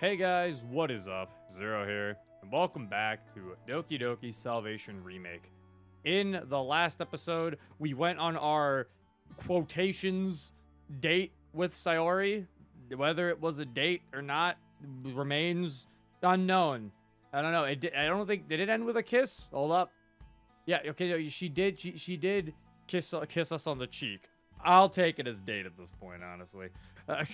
Hey guys, what is up? Zero here, and welcome back to Doki Doki Salvation Remake. In the last episode, we went on our quotations date with Sayori. Whether it was a date or not remains unknown. I don't know. I don't think, did it end with a kiss? Hold up. Yeah, okay, she did. She did kiss us on the cheek. I'll take it as date at this point, honestly. I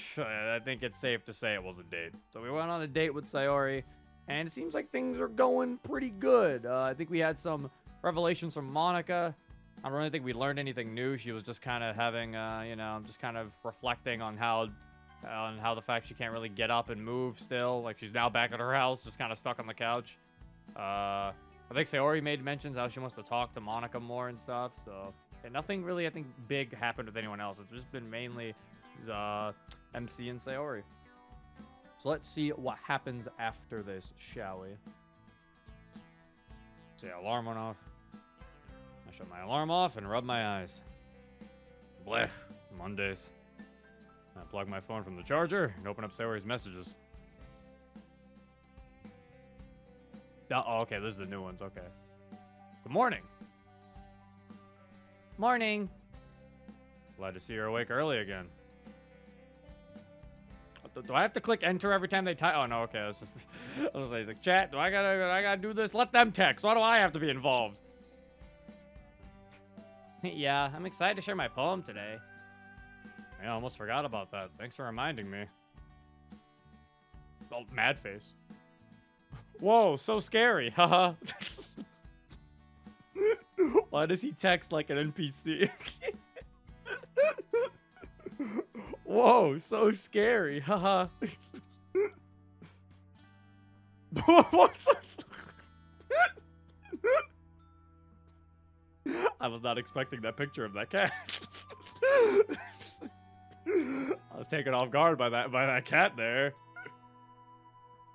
think it's safe to say it was a date. So we went on a date with Sayori, and it seems like things are going pretty good. I think we had some revelations from Monika. I don't really think we learned anything new. She was just kind of having, just kind of reflecting on how the fact she can't really get up and move still. Like, she's now back at her house, just kind of stuck on the couch. I think Sayori made mentions how she wants to talk to Monika more and stuff, so... And nothing really, I think, big happened with anyone else. It's just been mainly MC and Sayori. So let's see what happens after this, shall we? See, alarm went off. I shut my alarm off and rub my eyes. Blech, Mondays. I plug my phone from the charger and open up Sayori's messages. Oh, okay, this is the new ones, okay. Good morning. Morning. Glad to see you're awake early again. Do I have to click enter every time they type? Oh no, okay. It's just I was like, chat. I gotta do this? Let them text. Why do I have to be involved? Yeah, I'm excited to share my poem today. Yeah, I almost forgot about that. Thanks for reminding me. Oh, mad face. Whoa, so scary. Haha. Why does he text like an NPC? Whoa, so scary. Haha. I was not expecting that picture of that cat. I was taken off guard by that cat there.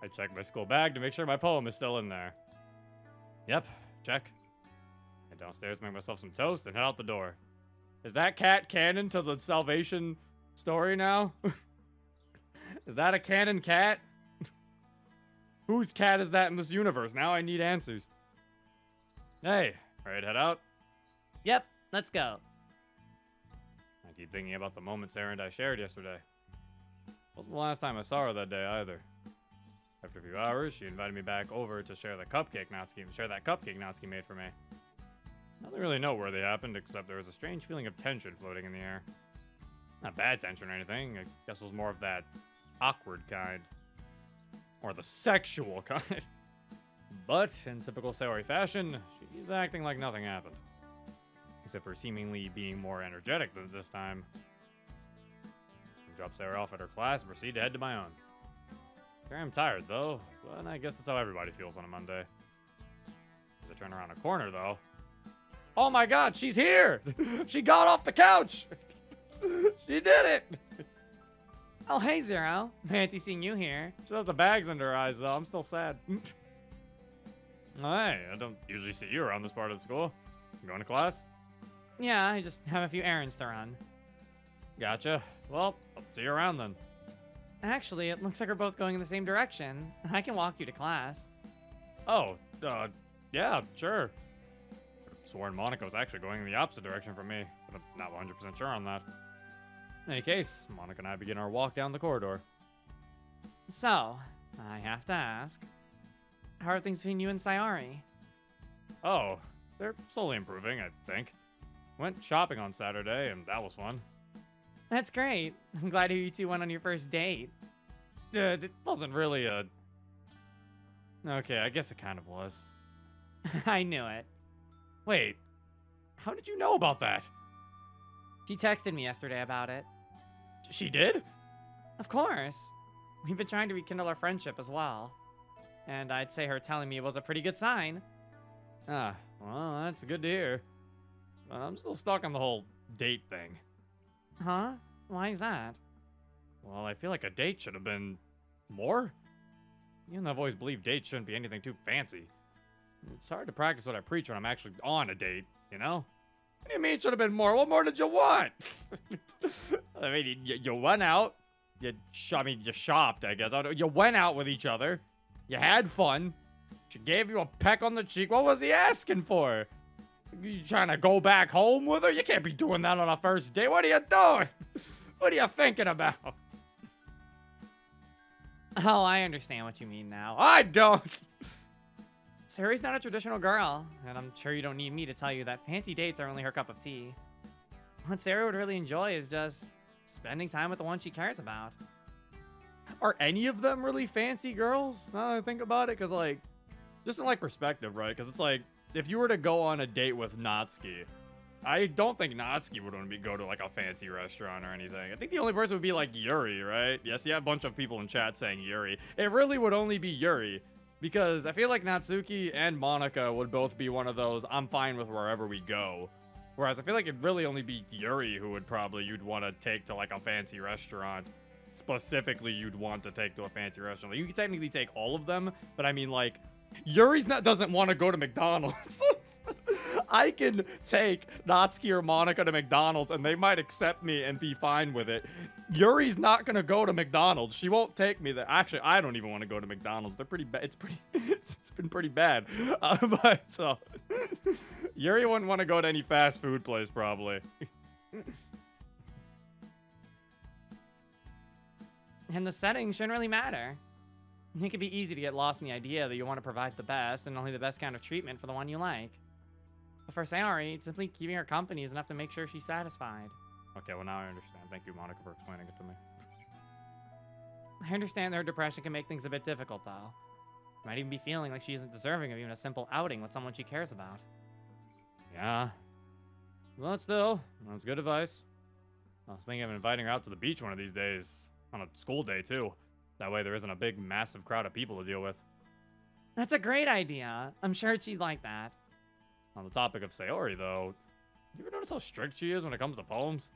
I checked my school bag to make sure my poem is still in there. Yep, check. Head downstairs, make myself some toast, and head out the door. Is that cat canon to the Salvation story now? Is that a canon cat? Whose cat is that in this universe? Now I need answers. Hey, ready to head out? Yep, let's go. I keep thinking about the moments Sarah and I shared yesterday. Wasn't the last time I saw her that day either. After a few hours, she invited me back over to share that cupcake Natsuki made for me. Nothing really noteworthy happened, except there was a strange feeling of tension floating in the air. Not bad tension or anything, I guess it was more of that awkward kind. Or the sexual kind. But, in typical Sayori fashion, she's acting like nothing happened. Except for seemingly being more energetic this time. I dropped Sayori off at her class and proceed to head to my own. Sure, I'm tired, though, but I guess that's how everybody feels on a Monday. As I turn around a corner, though... Oh my god, she's here! She got off the couch! She did it! Oh, hey, Zero. Fancy seeing you here. She has the bags under her eyes, though. I'm still sad. Hey, I don't usually see you around this part of the school. You going to class? Yeah, I just have a few errands to run. Gotcha. Well, I'll see you around then. Actually, it looks like we're both going in the same direction. I can walk you to class. Oh, yeah, sure. Sworn Monika was actually going in the opposite direction from me, but I'm not 100% sure on that. In any case, Monika and I begin our walk down the corridor. So, I have to ask, how are things between you and Sayori? Oh, they're slowly improving, I think. Went shopping on Saturday, and that was fun. That's great. I'm glad you two went on your first date. It wasn't really a... Okay, I guess it kind of was. I knew it. Wait, how did you know about that? She texted me yesterday about it. She did? Of course. We've been trying to rekindle our friendship as well. And I'd say her telling me was a pretty good sign. Ah, well, that's good to hear. But I'm still stuck on the whole date thing. Huh? Why is that? Well, I feel like a date should have been more. Even though I've always believed dates shouldn't be anything too fancy. It's hard to practice what I preach when I'm actually on a date, you know? What do you mean it should have been more? What more did you want? I mean, you went out, I mean, you shopped, I guess. You went out with each other. You had fun. She gave you a peck on the cheek. What was he asking for? You trying to go back home with her? You can't be doing that on a first date. What are you doing? What are you thinking about? Oh, I understand what you mean now. I don't. Sayori's not a traditional girl, and I'm sure you don't need me to tell you that fancy dates are only her cup of tea. What Sayori would really enjoy is just spending time with the one she cares about. Are any of them really fancy girls? Now that I think about it, because, like, just in, like, perspective, right? Because it's like, if you were to go on a date with Natsuki, I don't think Natsuki would want to go to, like, a fancy restaurant or anything. I think the only person would be, like, Yuri, right? Yes, you have a bunch of people in chat saying Yuri. It really would only be Yuri, because I feel like Natsuki and Monika would both be one of those, I'm fine with wherever we go. Whereas I feel like it'd really only be Yuri who would probably, you'd want to take to, like, a fancy restaurant. Specifically, you'd want to take to a fancy restaurant. Like, you could technically take all of them, but I mean, like, Yuri's doesn't want to go to McDonald's. I can take Natsuki or Monika to McDonald's and they might accept me and be fine with it. Yuri's not gonna go to McDonald's. She won't take me there. Actually, I don't even want to go to McDonald's. They're pretty bad. It's been pretty bad. Yuri wouldn't want to go to any fast food place probably. And the setting shouldn't really matter. It can be easy to get lost in the idea that you want to provide the best and only the best kind of treatment for the one you like. But for Sayori, simply keeping her company is enough to make sure she's satisfied. Okay, well now I understand. Thank you, Monika, for explaining it to me. I understand that her depression can make things a bit difficult, though. She might even be feeling like she isn't deserving of even a simple outing with someone she cares about. Yeah. Well, still, that's good advice. I was thinking of inviting her out to the beach one of these days. On a school day, too. That way there isn't a big, massive crowd of people to deal with. That's a great idea. I'm sure she'd like that. On the topic of Sayori, though, you ever notice how strict she is when it comes to poems?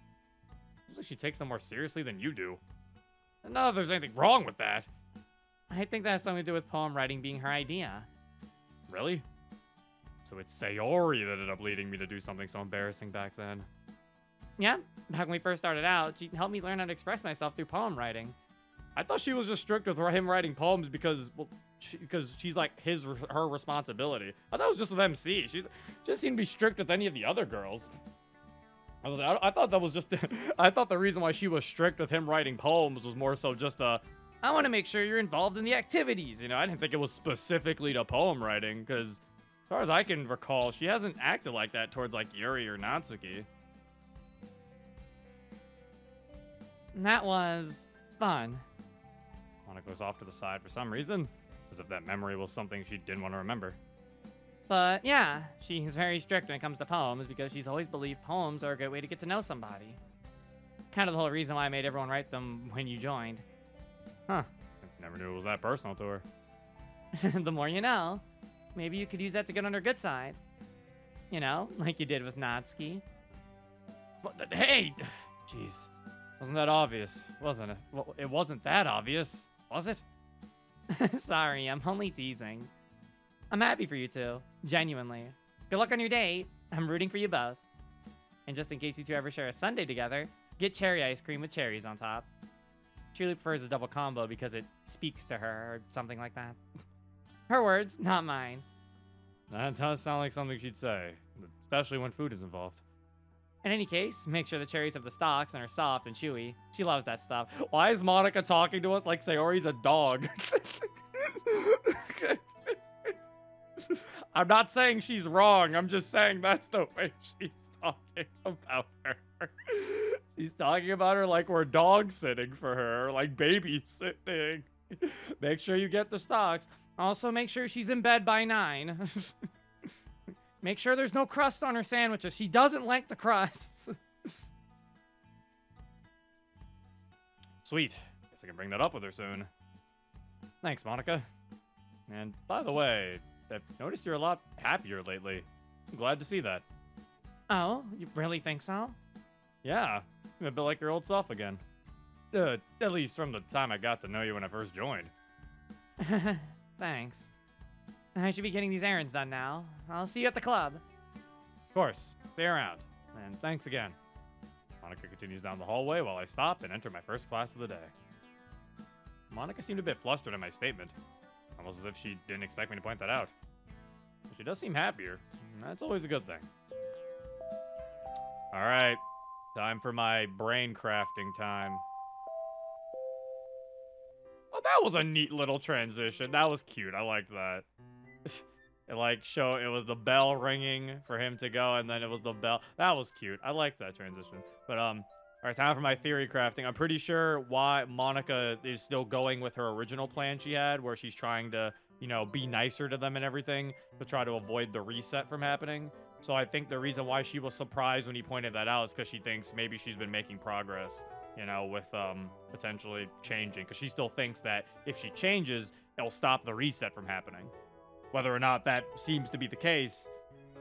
Seems like she takes them more seriously than you do. And not that there's anything wrong with that. I think that has something to do with poem writing being her idea. Really? So it's Sayori that ended up leading me to do something so embarrassing back then. Yeah, back when we first started out, she helped me learn how to express myself through poem writing. I thought she was just strict with him writing poems because, well, because she's like her responsibility. I thought it was just with MC. She just seemed to be strict with any of the other girls. I thought that was just, I thought the reason why she was strict with him writing poems was more so just I want to make sure you're involved in the activities. You know, I didn't think it was specifically to poem writing because, as far as I can recall, she hasn't acted like that towards like Yuri or Natsuki. And that was fun. Monika goes off to the side for some reason, as if that memory was something she didn't want to remember. But yeah, she's very strict when it comes to poems because she's always believed poems are a good way to get to know somebody. Kind of the whole reason why I made everyone write them when you joined. Huh. I never knew it was that personal to her. The more you know. Maybe you could use that to get on her good side. You know, like you did with Natsuki. But hey! Jeez. Wasn't that obvious, wasn't it? Well, it wasn't that obvious, was it? Sorry, I'm only teasing. I'm happy for you two, genuinely. Good luck on your date. I'm rooting for you both. And just in case you two ever share a sundae together, get cherry ice cream with cherries on top. She really prefers a double combo because it speaks to her or something like that. Her words, not mine. That does sound like something she'd say, especially when food is involved. In any case, make sure the cherries have the stalks and are soft and chewy. She loves that stuff. Why is Monika talking to us like Sayori's a dog? I'm not saying she's wrong. I'm just saying that's the way she's talking about her. She's talking about her like we're dog sitting for her, like babysitting. Make sure you get the stocks. Also, make sure she's in bed by 9. Make sure there's no crust on her sandwiches. She doesn't like the crusts. Sweet. Guess I can bring that up with her soon. Thanks, Monika. And by the way, I've noticed you're a lot happier lately. I'm glad to see that. Oh, you really think so? Yeah, you're a bit like your old self again. At least from the time I got to know you when I first joined. Thanks. I should be getting these errands done now. I'll see you at the club. Of course. Stay around. And thanks again. Monika continues down the hallway while I stop and enter my first class of the day. Monika seemed a bit flustered at my statement. Almost as if she didn't expect me to point that out. But she does seem happier. That's always a good thing. Alright. Time for my brain crafting time. Oh, that was a neat little transition. That was cute. I liked that. It was the bell ringing for him to go, and then it was the bell. That was cute. I liked that transition. But, all right, time for my theory crafting. I'm pretty sure why Monika is still going with her original plan she had, where she's trying to, you know, be nicer to them and everything to try to avoid the reset from happening. So I think the reason why she was surprised when he pointed that out is because she thinks maybe she's been making progress, you know, with potentially changing. Because she still thinks that if she changes, it'll stop the reset from happening. Whether or not that seems to be the case,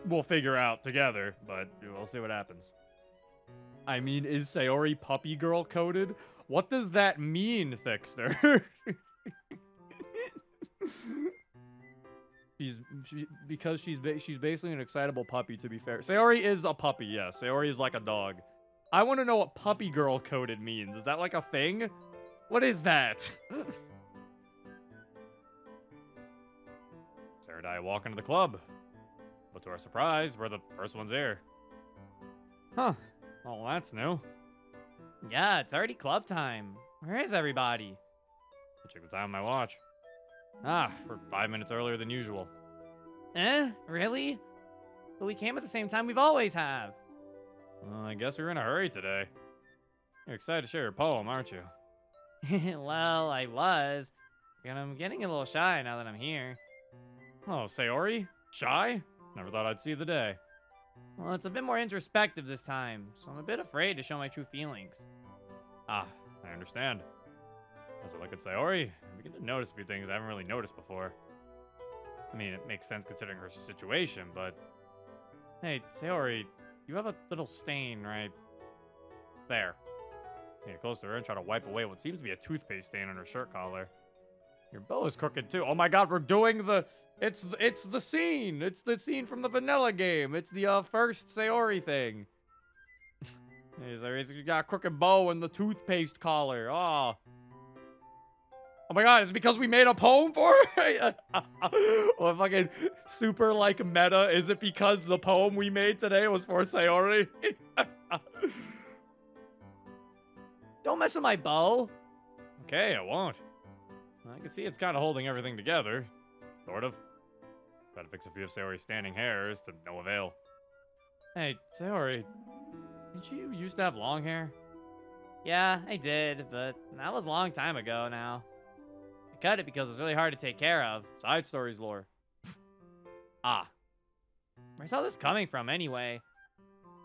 we'll figure out together, but we'll see what happens. I mean, is Sayori puppy girl coded? What does that mean, Thickster? Because she's basically an excitable puppy, to be fair. Sayori is a puppy, yes. Sayori is like a dog. I want to know what puppy girl coded means. Is that like a thing? What is that? Sarah and I walk into the club. But to our surprise, we're the first ones here. Huh. Well, that's new. Yeah, it's already club time. Where is everybody? I'll check the time on my watch. Ah, we're 5 minutes earlier than usual. Really? But we came at the same time we've always have. Well, I guess we were in a hurry today. You're excited to share your poem, aren't you? Well, I was. And I'm getting a little shy now that I'm here. Oh, Sayori? Shy? Never thought I'd see the day. Well, it's a bit more introspective this time, so I'm a bit afraid to show my true feelings. Ah, I understand. As I look at Sayori, I begin to notice a few things I haven't really noticed before. I mean, it makes sense considering her situation, but... Hey, Sayori, you have a little stain right there. Get close to her and try to wipe away what seems to be a toothpaste stain on her shirt collar. Your bow is crooked too. Oh my god, we're doing the... It's the scene! It's the scene from the vanilla game. It's the first Sayori thing. He's got a crooked bow and the toothpaste collar. Oh. Oh my god, is it because we made a poem for her? Or fucking super like meta, is it because the poem we made today was for Sayori? Don't mess with my bow. Okay, I won't. I can see it's kind of holding everything together. Sort of. Try to fix a few of Sayori's standing hairs to no avail. Hey, Sayori, did you used to have long hair? Yeah, I did, but that was a long time ago now. I cut it because it was really hard to take care of. Side stories lore. Ah. Where's all this coming from anyway?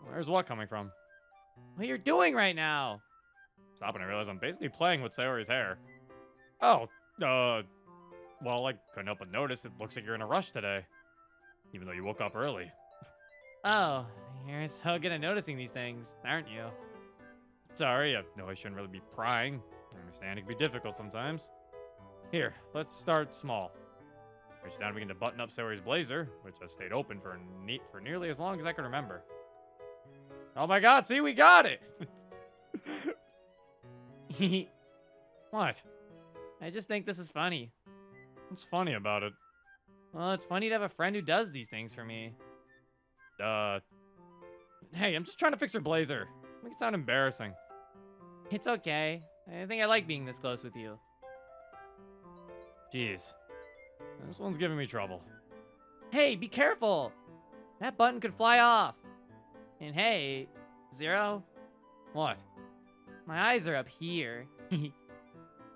Where's what coming from? What you're doing right now? Stop and I realize I'm basically playing with Sayori's hair. Oh, well, I couldn't help but notice it looks like you're in a rush today. Even though you woke up early. Oh, you're so good at noticing these things, aren't you? Sorry, I know I shouldn't really be prying. I understand it can be difficult sometimes. Here, let's start small. Reach down and begin to button up Sayori's blazer, which has stayed open for nearly as long as I can remember. Oh my god, see, we got it! What? I just think this is funny. What's funny about it? Well, it's funny to have a friend who does these things for me. Hey, I'm just trying to fix her blazer. Make it sound embarrassing. It's okay. I think I like being this close with you. Jeez. This one's giving me trouble. Hey, be careful! That button could fly off. And hey, Zero? What? My eyes are up here.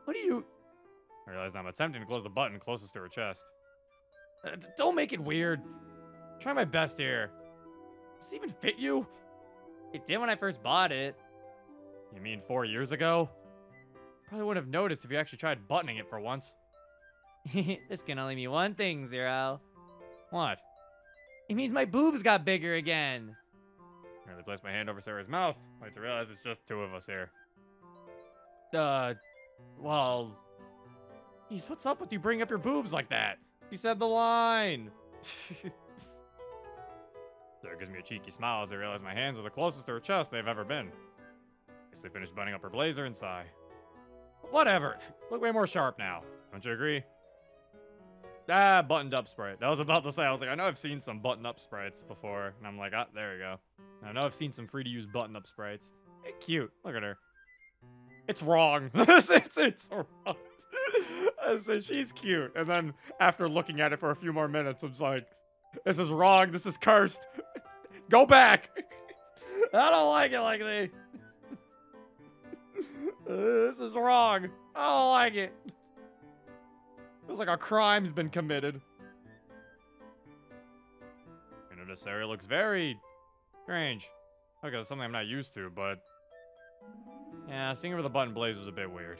What are you... I realize I'm attempting to close the button closest to her chest. Don't make it weird. Try my best here. Does this even fit you? It did when I first bought it. You mean 4 years ago? Probably wouldn't have noticed if you actually tried buttoning it for once. This can only mean one thing, Zero. What? It means my boobs got bigger again. I really placed my hand over Sarah's mouth, only to realize it's just two of us here. Well... Jeez, what's up with you bringing up your boobs like that? You said the line! Sarah gives me a cheeky smile as I realize my hands are the closest to her chest they've ever been. Guess I finished buttoning up her blazer and sigh. Whatever. Look way more sharp now. Don't you agree? Ah, buttoned up sprite. I was about to say, I was like, I know I've seen some button up sprites before. And I'm like, ah, there we go. I know I've seen some free to use button up sprites. Cute. Look at her. It's wrong. it's wrong. I said, she's cute. And then after looking at it for a few more minutes, I'm just like, this is wrong. This is cursed. Go back. I don't like it like this. This is wrong. I don't like it. Feels like a crime's been committed. You know, this area looks very strange. Okay, something I'm not used to, but yeah, seeing her with a button blaze was a bit weird.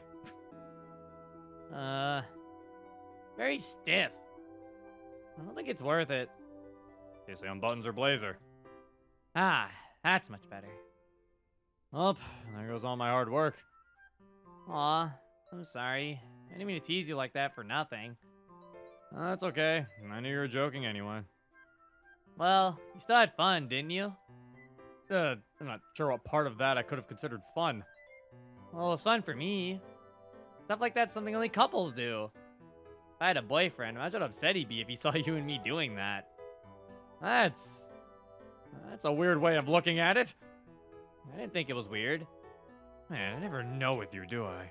Very stiff. I don't think it's worth it. Basically on buttons or blazer. Ah, that's much better. Well, there goes all my hard work. Aw, I'm sorry. I didn't mean to tease you like that for nothing. That's okay. I knew you were joking anyway. Well, you still had fun, didn't you? I'm not sure what part of that I could have considered fun. Well, it was fun for me. Stuff like that's something only couples do. If I had a boyfriend, imagine how upset he'd be if he saw you and me doing that. That's a weird way of looking at it. I didn't think it was weird. Man, I never know with you, do I?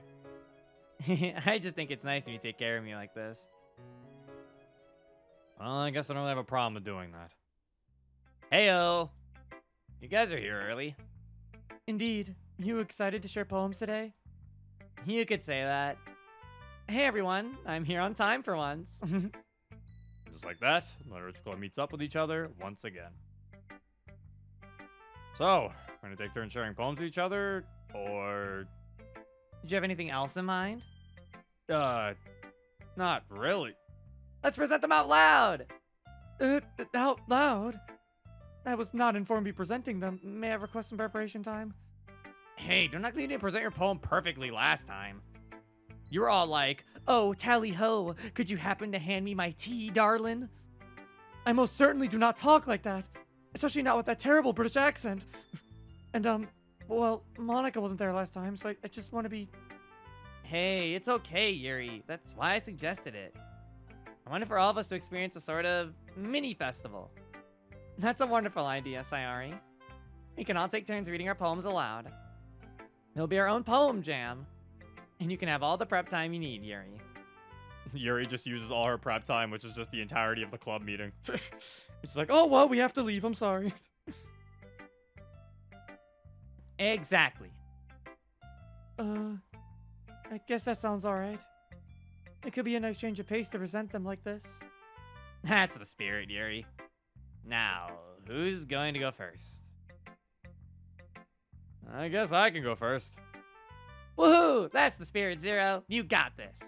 I just think it's nice when you take care of me like this. Well, I guess I don't have a problem with doing that. Heyo! You guys are here early. Indeed. You excited to share poems today? You could say that. Hey everyone, I'm here on time for once. Just like that, Literature Club meets up with each other once again. So, we're gonna take turns sharing poems with each other, or... Did you have anything else in mind? Not really. Let's present them out loud! Out loud? I was not informed to be presenting them. May I request some preparation time? Hey, don't act like you didn't present your poem perfectly last time. You were all like, oh, tally ho, could you happen to hand me my tea, darling? I most certainly do not talk like that. Especially not with that terrible British accent. And, well, Monika wasn't there last time, so I just want to be... Hey, it's okay, Yuri. That's why I suggested it. I wanted for all of us to experience a sort of mini festival. That's a wonderful idea, Sayari. We can all take turns reading our poems aloud. It'll be our own poem jam. And you can have all the prep time you need, Yuri. Yuri just uses all her prep time, which is just the entirety of the club meeting. It's like, oh, well, we have to leave. I'm sorry. Exactly. I guess that sounds alright. It could be a nice change of pace to present them like this. That's the spirit, Yuri. Now, who's going to go first? I guess I can go first. Woohoo! That's the spirit, Zero. You got this.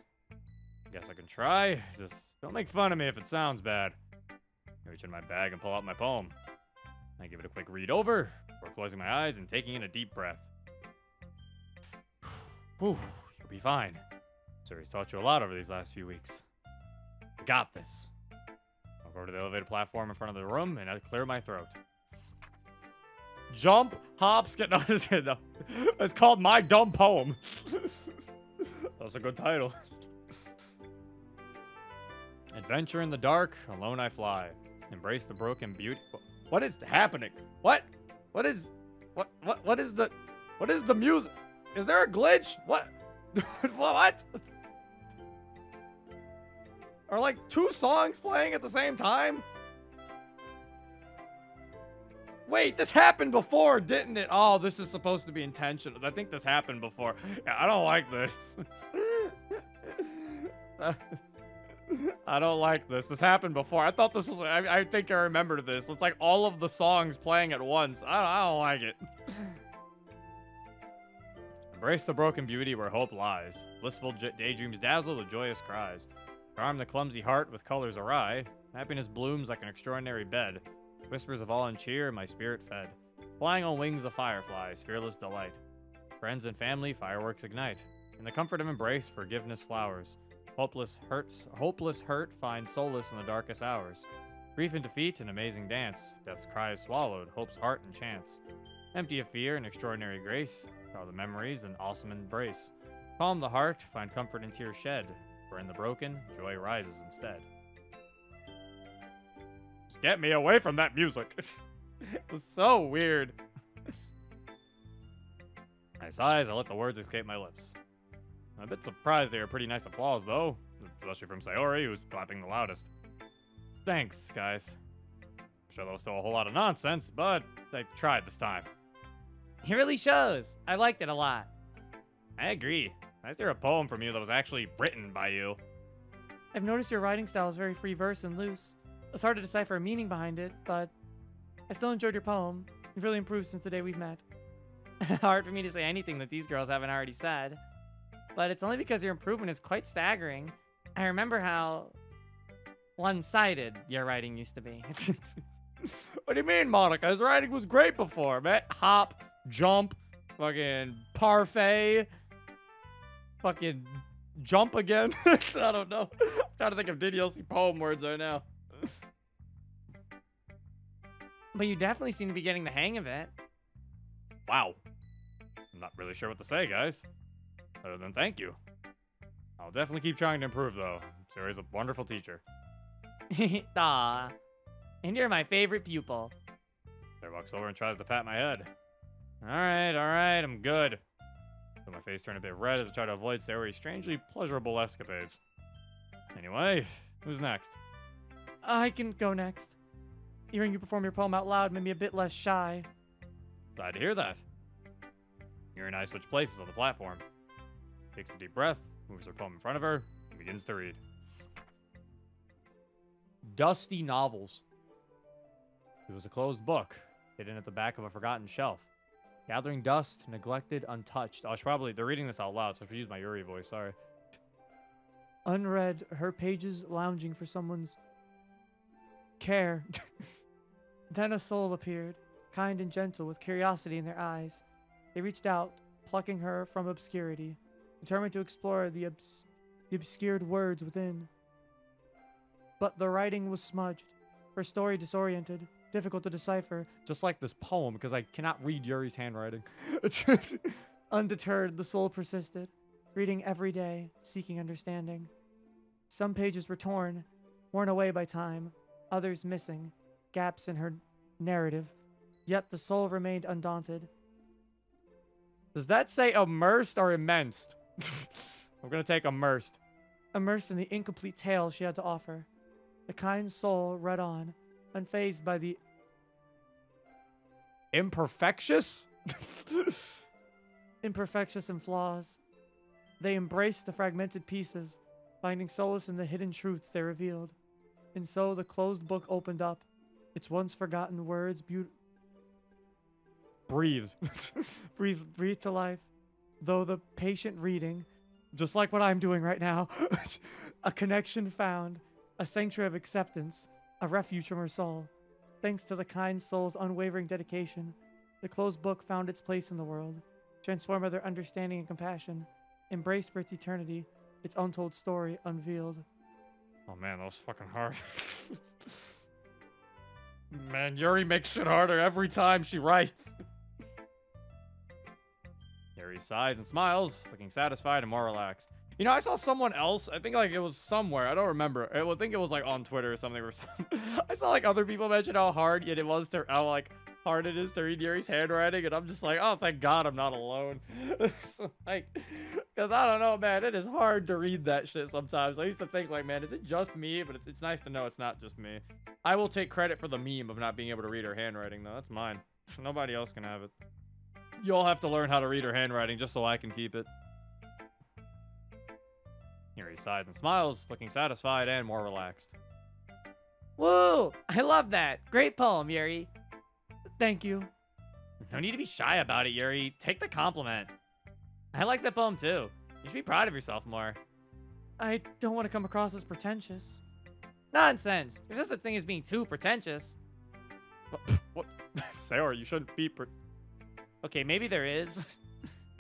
Guess I can try. Just don't make fun of me if it sounds bad. I reach in my bag and pull out my poem. I give it a quick read over, before closing my eyes and taking in a deep breath. Whew, you'll be fine. Siri's taught you a lot over these last few weeks. I got this. I'll go to the elevated platform in front of the room and I clear my throat. Jump, hop, skip. No, it's called My Dumb Poem. That's a good title. Adventure in the dark, alone I fly. Embrace the broken beauty. What is happening? What is the music? Is there a glitch? What? What? Are like two songs playing at the same time? Wait, this happened before, didn't it? Oh, this is supposed to be intentional. I think this happened before. Yeah, I don't like this. I don't like this. This happened before. I thought this was... I think I remember this. It's like all of the songs playing at once. I don't like it. Embrace the broken beauty where hope lies. Blissful daydreams dazzle with joyous cries. Charm the clumsy heart with colors awry. Happiness blooms like an extraordinary bed. Whispers of awe and cheer, my spirit fed. Flying on wings of fireflies, fearless delight. Friends and family, fireworks ignite. In the comfort of embrace, forgiveness flowers. Hopeless hurt finds solace in the darkest hours. Grief and defeat, an amazing dance. Death's cry is swallowed, hope's heart enchants. Empty of fear and extraordinary grace are the memories an awesome embrace. Calm the heart, find comfort in tears shed. For in the broken, joy rises instead. Just get me away from that music. It was so weird. I sigh as I let the words escape my lips. I'm a bit surprised they were pretty nice applause, though. Especially from Sayori, who's clapping the loudest. Thanks, guys. I'm sure that was still a whole lot of nonsense, but they tried this time. It really shows. I liked it a lot. I agree. Nice to hear a poem from you that was actually written by you. I've noticed your writing style is very free verse and loose. It's hard to decipher a meaning behind it, but I still enjoyed your poem. You've really improved since the day we've met. Hard for me to say anything that these girls haven't already said. But it's only because your improvement is quite staggering. I remember how one-sided your writing used to be. What do you mean, Monika? His writing was great before, man. Hop, jump, fucking parfait, fucking jump again. I don't know. I'm trying to think of DDLC poem words right now. But you definitely seem to be getting the hang of it. Wow. I'm not really sure what to say, guys. Other than thank you. I'll definitely keep trying to improve, though. Sayori's a wonderful teacher. Aw. And you're my favorite pupil. There walks over and tries to pat my head. Alright, I'm good. So my face turned a bit red as I try to avoid Sayori's strangely pleasurable escapades. Anyway, who's next? I can go next. Hearing you perform your poem out loud made me a bit less shy. Glad to hear that. Yuri and I switch places on the platform. Takes a deep breath, moves her poem in front of her, and begins to read. Dusty novels. It was a closed book, hidden at the back of a forgotten shelf. Gathering dust, neglected, untouched. They're reading this out loud, so I should use my Yuri voice, sorry. Unread, her pages lounging for someone's care. Then a soul appeared, kind and gentle, with curiosity in their eyes. They reached out, plucking her from obscurity, determined to explore the obscured words within. But the writing was smudged, her story disoriented, difficult to decipher. Just like this poem, because I cannot read Yuri's handwriting. Undeterred, the soul persisted, reading every day, seeking understanding. Some pages were torn, worn away by time, others missing, gaps in her narrative. Yet the soul remained undaunted. Does that say immersed or immersed? I'm gonna take immersed. Immersed in the incomplete tale she had to offer, the kind soul read on, unfazed by the imperfectious? Imperfectious and flaws. They embraced the fragmented pieces, finding solace in the hidden truths they revealed. And so the closed book opened up, its once forgotten words breathe. breathe to life. Though the patient reading, just like what I'm doing right now, a connection found, a sanctuary of acceptance, a refuge from her soul. Thanks to the kind soul's unwavering dedication, the closed book found its place in the world, transformed by their understanding and compassion, embraced for its eternity, its untold story unveiled. Oh man, that was fucking hard. Man, Yuri makes shit harder every time she writes. Yuri sighs and smiles, looking satisfied and more relaxed. You know, I saw someone else, I think like it was somewhere, I don't remember. I think it was like on Twitter or something. I saw like other people mention how hard it was to, how like hard it is to read Yuri's handwriting, and I'm just like, oh, thank God I'm not alone. So, like, because I don't know, man, it is hard to read that shit sometimes. I used to think like, man, is it just me? But it's nice to know it's not just me. I will take credit for the meme of not being able to read her handwriting, though. That's mine. Nobody else can have it. You'll have to learn how to read her handwriting just so I can keep it. Yuri sighs and smiles, looking satisfied and more relaxed. Woo! I love that. Great poem, Yuri. Thank you. No need to be shy about it, Yuri. Take the compliment. I like that poem too. You should be proud of yourself more. I don't want to come across as pretentious. Nonsense. There's no such thing as being too pretentious. What? Sarah, you shouldn't be Okay, maybe there is.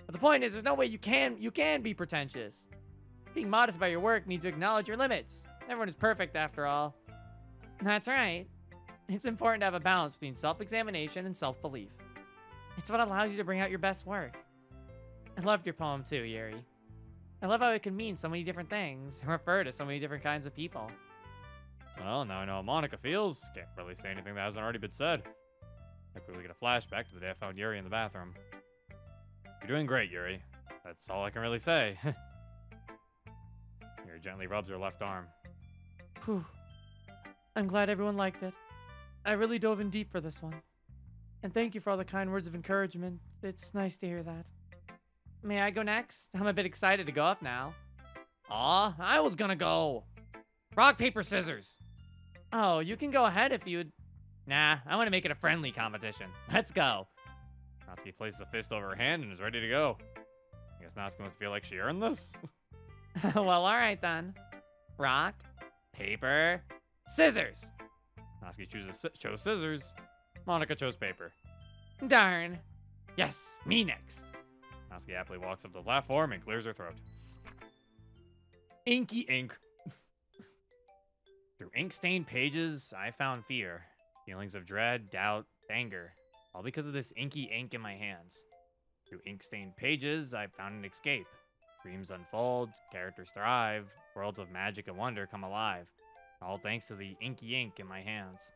But the point is, there's no way you can be pretentious. Being modest about your work means you acknowledge your limits. Everyone is perfect after all. That's right. It's important to have a balance between self-examination and self-belief. It's what allows you to bring out your best work. I loved your poem too, Yuri. I love how it can mean so many different things and refer to so many different kinds of people. Well, now I know how Monika feels. Can't really say anything that hasn't already been said. I quickly get a flashback to the day I found Yuri in the bathroom. You're doing great, Yuri. That's all I can really say. Yuri gently rubs her left arm. Whew. I'm glad everyone liked it. I really dove in deep for this one. And thank you for all the kind words of encouragement. It's nice to hear that. May I go next? I'm a bit excited to go up now. Aw, I was gonna go. Rock, paper, scissors. Oh, you can go ahead if you'd... Nah, I want to make it a friendly competition. Let's go. Natsuki places a fist over her hand and is ready to go. I guess Natsuki must feel like she earned this. Well, alright then. Rock, paper, scissors. Natsuki chose scissors. Monika chose paper. Darn. Yes, me next. Natsuki happily walks up to the platform and clears her throat. Inky ink. Through ink-stained pages, I found fear. Feelings of dread, doubt, anger. All because of this inky ink in my hands. Through ink-stained pages, I found an escape. Dreams unfold, characters thrive, worlds of magic and wonder come alive. All thanks to the inky ink in my hands.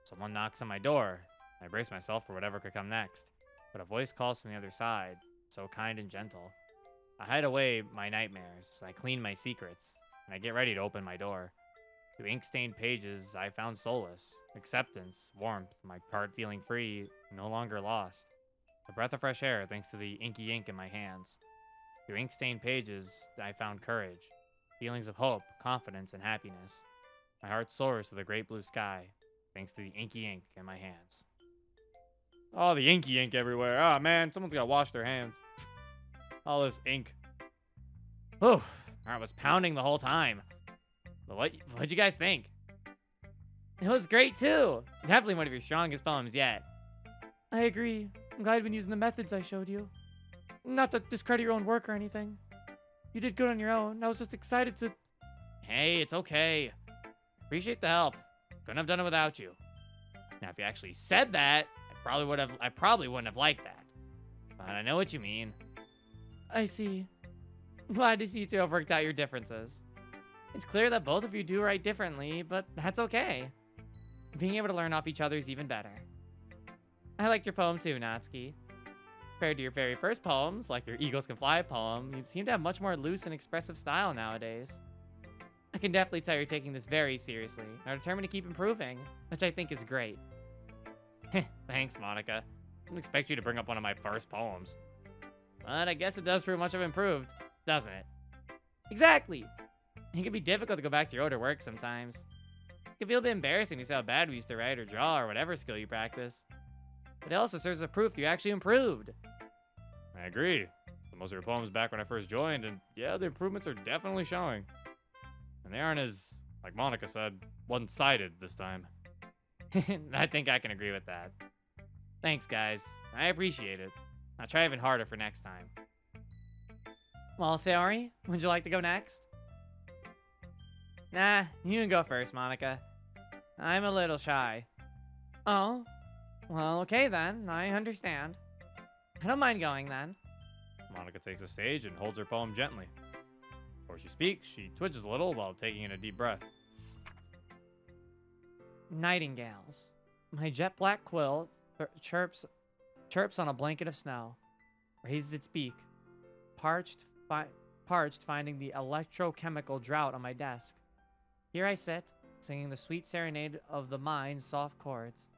Someone knocks on my door. I brace myself for whatever could come next. But a voice calls from the other side, so kind and gentle. I hide away my nightmares, I clean my secrets, and I get ready to open my door. Through ink-stained pages, I found solace, acceptance, warmth, my heart feeling free, no longer lost. A breath of fresh air thanks to the inky ink in my hands. Through ink-stained pages, I found courage, feelings of hope, confidence, and happiness. My heart soars to the great blue sky, thanks to the inky ink in my hands. Oh, the inky ink everywhere. Oh, man, someone's got to wash their hands. All this ink. Whew, I was pounding the whole time. But what'd you guys think? It was great, too. Definitely one of your strongest poems yet. I agree. I'm glad you've been using the methods I showed you. Not to discredit your own work or anything. You did good on your own. I was just excited to... Hey, it's okay. Appreciate the help. Couldn't have done it without you. Now, if you actually said that, I probably wouldn't have liked that. But I know what you mean. I see. I'm glad to see you two have worked out your differences. It's clear that both of you do write differently, but that's okay. Being able to learn off each other is even better. I liked your poem too, Natsuki. Compared to your very first poems, like your Eagles Can Fly poem, you seem to have much more loose and expressive style nowadays. I can definitely tell you're taking this very seriously and are determined to keep improving, which I think is great. Thanks, Monika. I didn't expect you to bring up one of my first poems. But I guess it does prove much have improved, doesn't it? Exactly! It can be difficult to go back to your older work sometimes. It can feel a bit embarrassing to see how bad we used to write or draw or whatever skill you practice. But it also serves as proof you actually improved. I agree. Most of your poems back when I first joined, and yeah, the improvements are definitely showing. And they aren't as, like Monika said, one-sided this time. I think I can agree with that. Thanks, guys. I appreciate it. I'll try even harder for next time. Well, Sayori, would you like to go next? Nah, you can go first, Monika. I'm a little shy. Oh? Well, okay then. I understand. I don't mind going then. Monika takes the stage and holds her poem gently. Before she speaks, she twitches a little while taking in a deep breath. Nightingales. My jet black quill chirps on a blanket of snow. Raises its beak. Parched, finding the electrochemical drought on my desk. Here I sit, singing the sweet serenade of the mind's soft chords.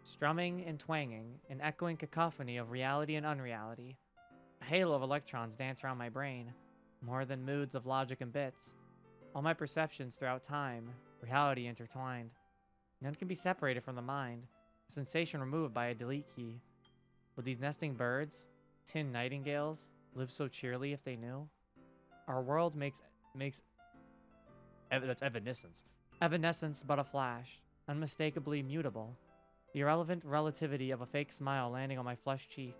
Strumming and twanging, an echoing cacophony of reality and unreality. A halo of electrons dance around my brain, more than moods of logic and bits. All my perceptions throughout time, reality intertwined. None can be separated from the mind, a sensation removed by a delete key. Would these nesting birds, tin nightingales, live so cheerily if they knew? Our world makes that's evanescence. Evanescence but a flash, unmistakably mutable. The irrelevant relativity of a fake smile landing on my flushed cheek.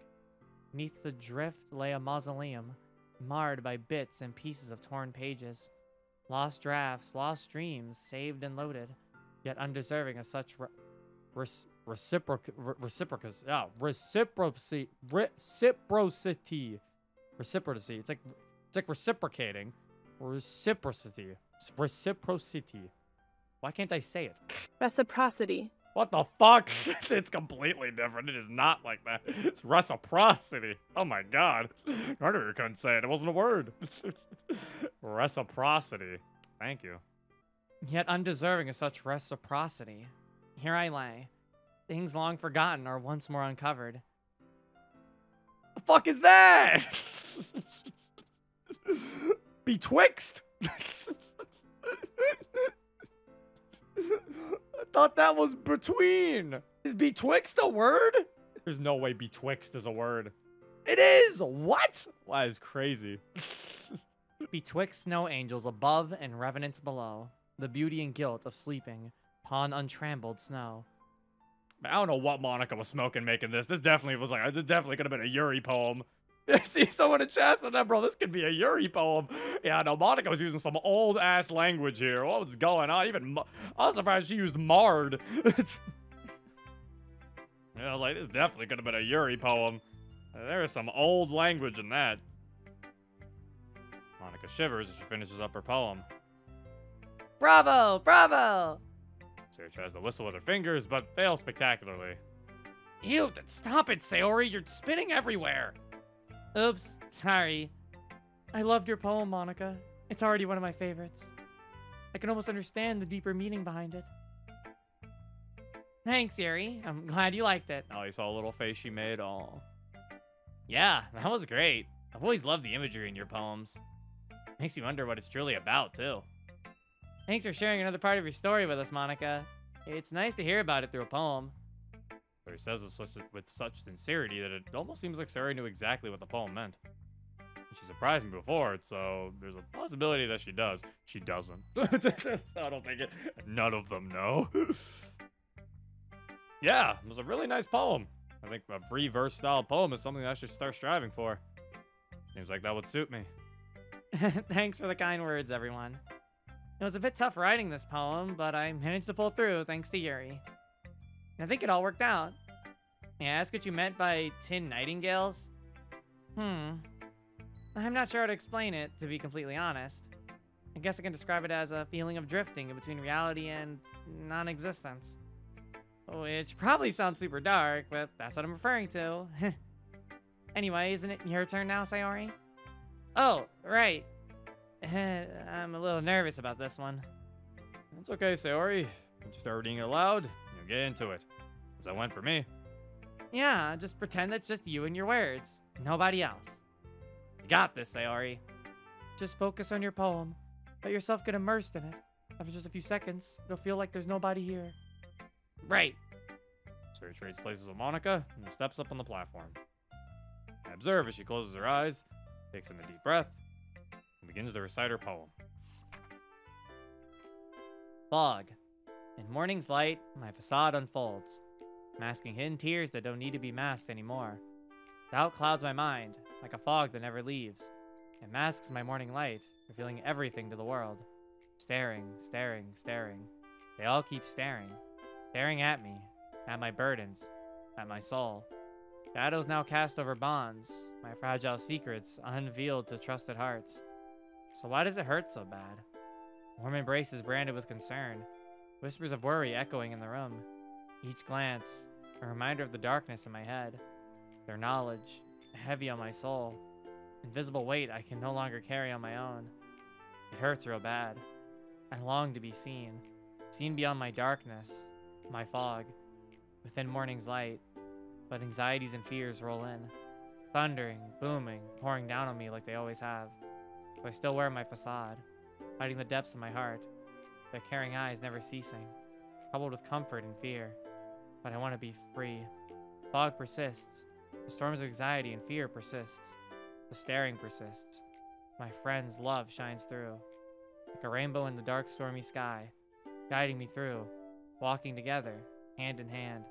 Beneath the drift lay a mausoleum, marred by bits and pieces of torn pages. Lost drafts, lost dreams, saved and loaded, yet undeserving of such reciprocity. It's like It's like reciprocating. Reciprocity. Reciprocity. Why can't I say it? Reciprocity. What the fuck? It's completely different. It is not like that. It's reciprocity. Oh my god. Carter couldn't say it. It wasn't a word. Reciprocity. Thank you. Yet undeserving of such reciprocity. Here I lay. Things long forgotten are once more uncovered. The fuck is that? Betwixt? I thought that was between. Is betwixt a word? There's no way betwixt is a word. It is! What? Wow, that's crazy. Betwixt snow angels above and revenants below, the beauty and guilt of sleeping upon untrampled snow. I don't know what Monika was smoking making this. This definitely was like, this definitely could have been a Yuri poem. See someone in chat said that, bro. This could be a Yuri poem. Yeah, no, Monika was using some old ass language here. What was going on? Even I was surprised she used Mard. Yeah, I was like, this definitely could have been a Yuri poem. There is some old language in that. Monika shivers as she finishes up her poem. Bravo! Bravo! Sayori tries to whistle with her fingers, but fails spectacularly. Ew, stop it, Sayori. You're spinning everywhere. Oops, sorry. I loved your poem, Monika. It's already one of my favorites. I can almost understand the deeper meaning behind it. Thanks, Yuri. I'm glad you liked it. Oh, you saw a little face she made? Oh. Yeah, that was great. I've always loved the imagery in your poems. Makes me wonder what it's truly about, too. Thanks for sharing another part of your story with us, Monika. It's nice to hear about it through a poem. But he says it with such sincerity that it almost seems like Sayori knew exactly what the poem meant. She surprised me before, so there's a possibility that she does. She doesn't. I don't think it. None of them know. Yeah, it was a really nice poem. I think a free verse style poem is something that I should start striving for. Seems like that would suit me. Thanks for the kind words, everyone. It was a bit tough writing this poem, but I managed to pull through thanks to Yuri. And I think it all worked out. May I ask what you meant by tin nightingales? I'm not sure how to explain it, to be completely honest. I guess I can describe it as a feeling of drifting in between reality and non-existence. Which probably sounds super dark, but that's what I'm referring to. Anyway, isn't it your turn now, Sayori? Oh, right. I'm a little nervous about this one. It's okay, Sayori. When you start reading it aloud, you'll get into it. As that went for me. Yeah, just pretend it's just you and your words. Nobody else. You got this, Sayori. Just focus on your poem. Let yourself get immersed in it. After just a few seconds, it'll feel like there's nobody here. Right. Sayori trades places with Monika and steps up on the platform. I observe as she closes her eyes, takes in a deep breath, and begins to recite her poem. Fog. In morning's light, my facade unfolds, masking hidden tears that don't need to be masked anymore. Doubt clouds my mind, like a fog that never leaves. It masks my morning light, revealing everything to the world. Staring, staring, staring. They all keep staring. Staring at me, at my burdens, at my soul. Shadows now cast over bonds, my fragile secrets unveiled to trusted hearts. So why does it hurt so bad? Warm embraces branded with concern, whispers of worry echoing in the room. Each glance, a reminder of the darkness in my head. Their knowledge, heavy on my soul. Invisible weight I can no longer carry on my own. It hurts real bad. I long to be seen, seen beyond my darkness, my fog, within morning's light. But anxieties and fears roll in, thundering, booming, pouring down on me like they always have. So I still wear my facade, hiding the depths of my heart, their caring eyes never ceasing, troubled with comfort and fear. But I want to be free. Fog persists. The storms of anxiety and fear persists. The staring persists. My friend's love shines through, like a rainbow in the dark, stormy sky, guiding me through, walking together, hand in hand,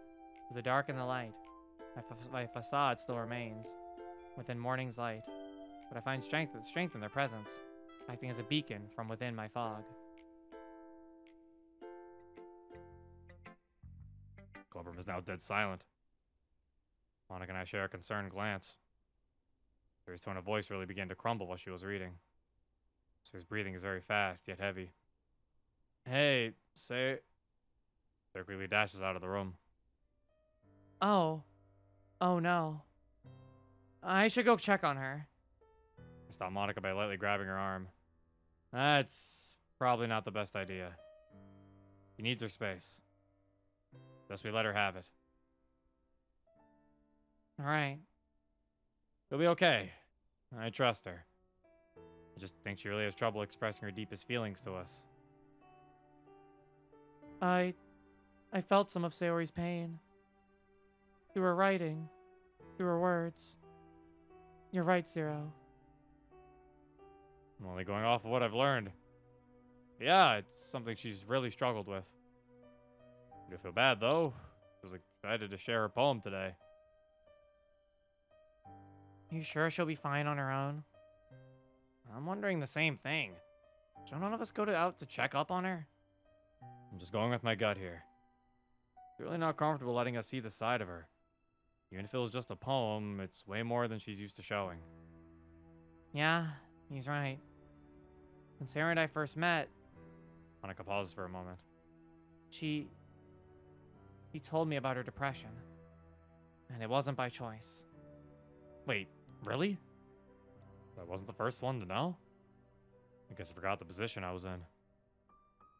through the dark and the light. My facade still remains, within morning's light, but I find strength in their presence, acting as a beacon from within my fog. Clubroom is now dead silent. Monika and I share a concerned glance. Sayori's tone of voice really began to crumble while she was reading. Sayori's breathing is very fast, yet heavy. Hey, Sayori quickly dashes out of the room. Oh. Oh no. I should go check on her. I stop Monika by lightly grabbing her arm. That's probably not the best idea. She needs her space. Thus we let her have it. Alright. She'll be okay. I trust her. I just think she really has trouble expressing her deepest feelings to us. I felt some of Sayori's pain. Through her writing. Through her words. You're right, Zero. I'm only going off of what I've learned. Yeah, it's something she's really struggled with. I do feel bad, though. She was excited to share her poem today. You sure she'll be fine on her own? I'm wondering the same thing. Should none of us go out to check up on her? I'm just going with my gut here. She's really not comfortable letting us see the side of her. Even if it was just a poem, it's way more than she's used to showing. Yeah, he's right. When Sarah and I first met, Monika pauses for a moment. she told me about her depression. And it wasn't by choice. Wait, really? I wasn't the first one to know? I guess I forgot the position I was in.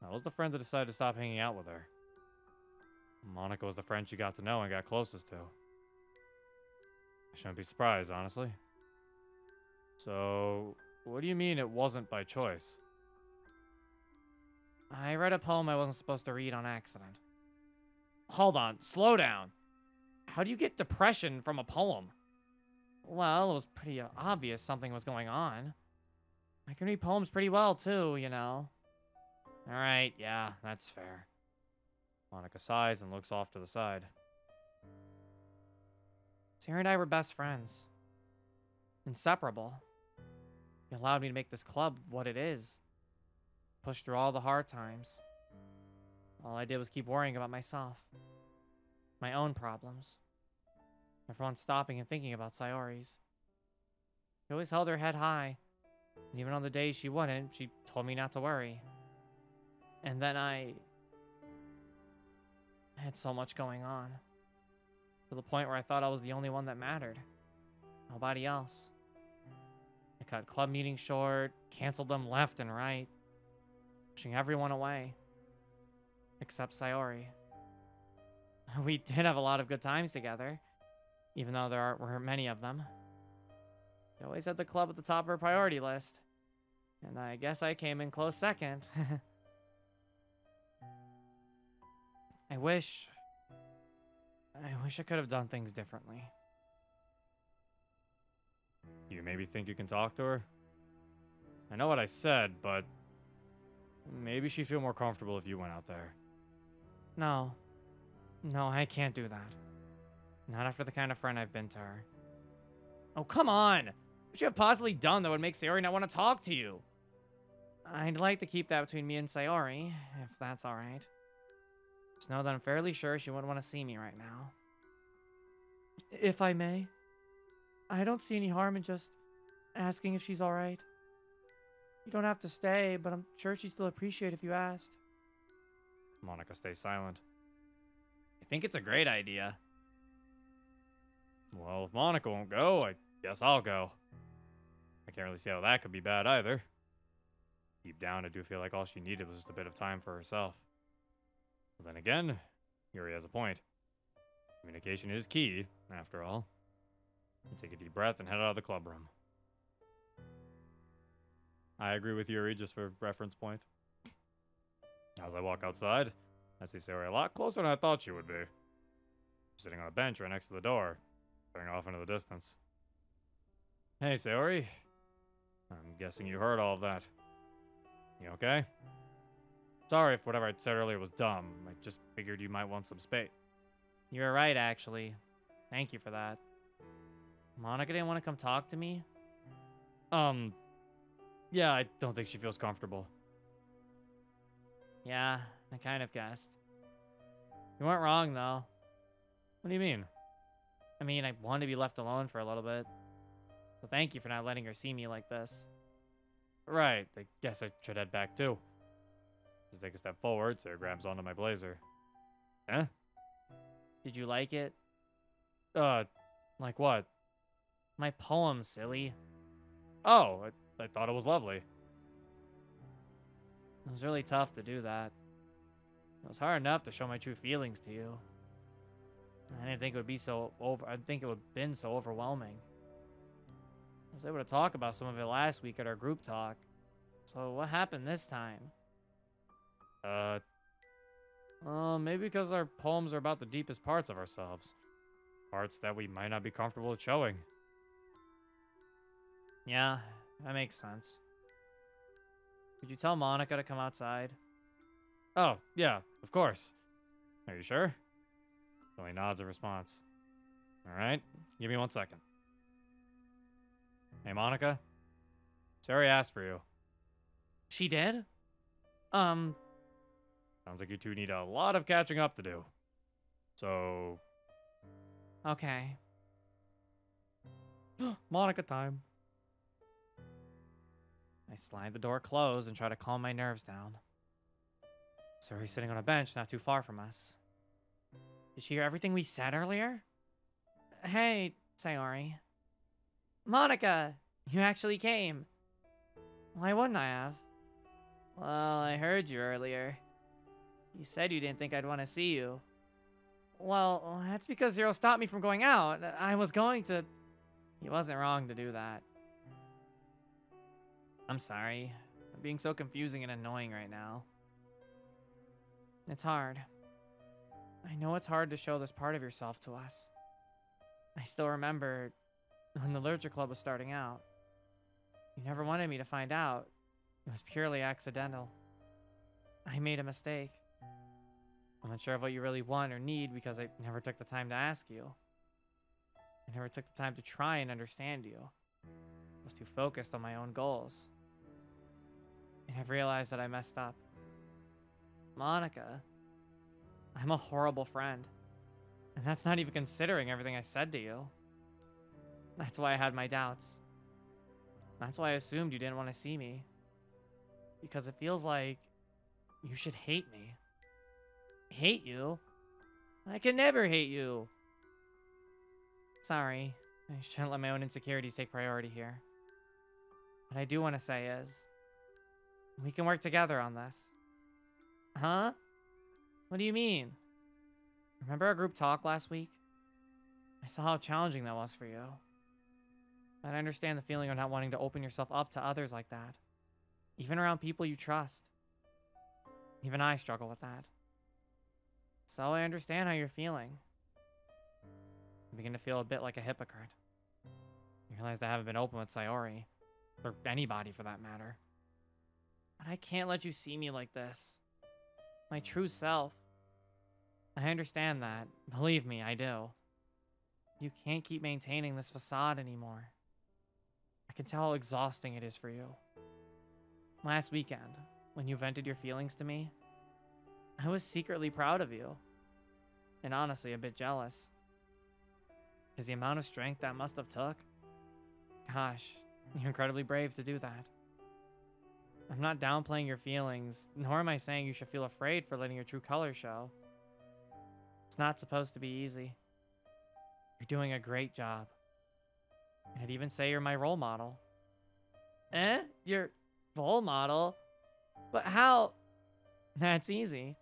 I was the friend that decided to stop hanging out with her. Monika was the friend she got to know and got closest to. I shouldn't be surprised, honestly. So, what do you mean it wasn't by choice? I read a poem I wasn't supposed to read on accident. Hold on, slow down. How do you get depression from a poem? Well, it was pretty obvious something was going on. I can read poems pretty well, too, you know. Alright, yeah, that's fair. Monika sighs and looks off to the side. Sarah and I were best friends. Inseparable. He allowed me to make this club what it is. Push through all the hard times. All I did was keep worrying about myself. My own problems. Never once stopping and thinking about Sayori's. She always held her head high. And even on the days she wouldn't, she told me not to worry. And then I had so much going on. To the point where I thought I was the only one that mattered. Nobody else. I cut club meetings short, canceled them left and right. Pushing everyone away. Except Sayori. We did have a lot of good times together. Even though there weren't many of them. She always had the club at the top of her priority list. And I guess I came in close second. I wish I could have done things differently. You maybe think you can talk to her? I know what I said, but maybe she'd feel more comfortable if you went out there. No. No, I can't do that. Not after the kind of friend I've been to her. Oh, come on! What should you have possibly done that would make Sayori not want to talk to you? I'd like to keep that between me and Sayori, if that's alright. Just know that I'm fairly sure she wouldn't want to see me right now. If I may, I don't see any harm in just asking if she's alright. You don't have to stay, but I'm sure she'd still appreciate if you asked. Monika stays silent. I think it's a great idea. Well, if Monika won't go, I guess I'll go. I can't really see how that could be bad either. Deep down, I do feel like all she needed was just a bit of time for herself. But then again, Yuri has a point. Communication is key, after all. I take a deep breath and head out of the club room. I agree with Yuri, just for reference point. As I walk outside, I see Sayori a lot closer than I thought she would be. She's sitting on a bench right next to the door, staring off into the distance. Hey, Sayori. I'm guessing you heard all of that. You okay? Sorry if whatever I said earlier was dumb. I just figured you might want some space. You were right, actually. Thank you for that. Monika didn't want to come talk to me? Yeah, I don't think she feels comfortable. Yeah, I kind of guessed. You weren't wrong, though. What do you mean? I mean, I wanted to be left alone for a little bit. So thank you for not letting her see me like this. Right, I guess I should head back too. Just take a step forward, so it grabs onto my blazer. Huh? Did you like it? Like what? My poem, silly. Oh, I thought it was lovely. It was really tough to do that. It was hard enough to show my true feelings to you. I didn't think it would be I think it would have been so overwhelming. I was able to talk about some of it last week at our group talk. So what happened this time? Maybe because our poems are about the deepest parts of ourselves. Parts that we might not be comfortable with showing. Yeah, that makes sense. Could you tell Monika to come outside? Oh, yeah, of course. Are you sure? Only nods a response. Alright, give me 1 second. Hey, Monika? Sari asked for you. She did? Sounds like you two need a lot of catching up to do. So... Okay. Monika time. I slide the door closed and try to calm my nerves down. Sari's sitting on a bench not too far from us. Did she hear everything we said earlier? Hey, Sayori. Monika! You actually came. Why wouldn't I have? Well, I heard you earlier. You said you didn't think I'd want to see you. Well, that's because Zero stopped me from going out. I was going to... He wasn't wrong to do that. I'm sorry. I'm being so confusing and annoying right now. It's hard. I know it's hard to show this part of yourself to us. I still remember when the Literature Club was starting out. You never wanted me to find out. It was purely accidental. I made a mistake. I'm unsure of what you really want or need because I never took the time to ask you. I never took the time to try and understand you. I was too focused on my own goals. And I've realized that I messed up. Monika, I'm a horrible friend. And that's not even considering everything I said to you. That's why I had my doubts. That's why I assumed you didn't want to see me. Because it feels like you should hate me. Hate you? I can never hate you. Sorry, I shouldn't let my own insecurities take priority here. What I do want to say is, we can work together on this. Huh? What do you mean? Remember our group talk last week? I saw how challenging that was for you. But I understand the feeling of not wanting to open yourself up to others like that. Even around people you trust. Even I struggle with that. So I understand how you're feeling. I begin to feel a bit like a hypocrite. I realize I haven't been open with Sayori. Or anybody for that matter. But I can't let you see me like this. My true self. I understand that. Believe me, I do. You can't keep maintaining this facade anymore. I can tell how exhausting it is for you. Last weekend, when you vented your feelings to me, I was secretly proud of you. And honestly, a bit jealous. Because the amount of strength that must have took. Gosh, you're incredibly brave to do that. I'm not downplaying your feelings, nor am I saying you should feel afraid for letting your true colors show. It's not supposed to be easy. You're doing a great job. I'd even say you're my role model. Eh? Your role model? But how? That's easy.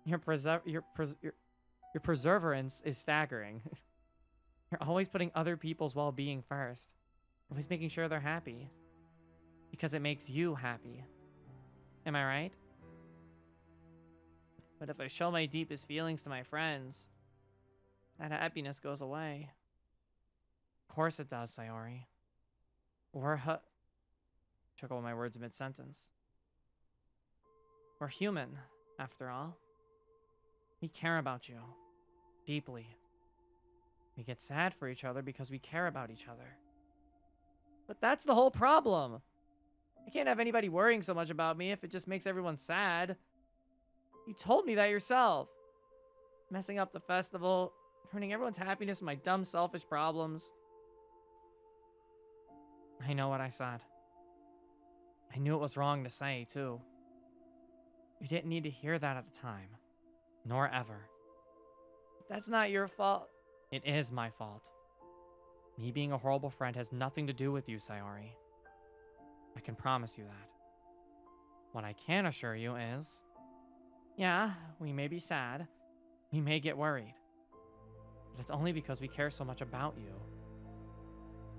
Your perseverance is staggering. You're always putting other people's well-being first. Always making sure they're happy. Because it makes you happy. Am I right? But if I show my deepest feelings to my friends, that happiness goes away. Of course it does, Sayori. Took all my words mid-sentence. We're human, after all. We care about you. Deeply. We get sad for each other because we care about each other. But that's the whole problem. I can't have anybody worrying so much about me if it just makes everyone sad. You told me that yourself. Messing up the festival, ruining everyone's happiness with my dumb, selfish problems. I know what I said. I knew it was wrong to say, too. You didn't need to hear that at the time. Nor ever. That's not your fault. It is my fault. Me being a horrible friend has nothing to do with you, Sayori. I can promise you that. What I can assure you is... Yeah, we may be sad. We may get worried. But it's only because we care so much about you.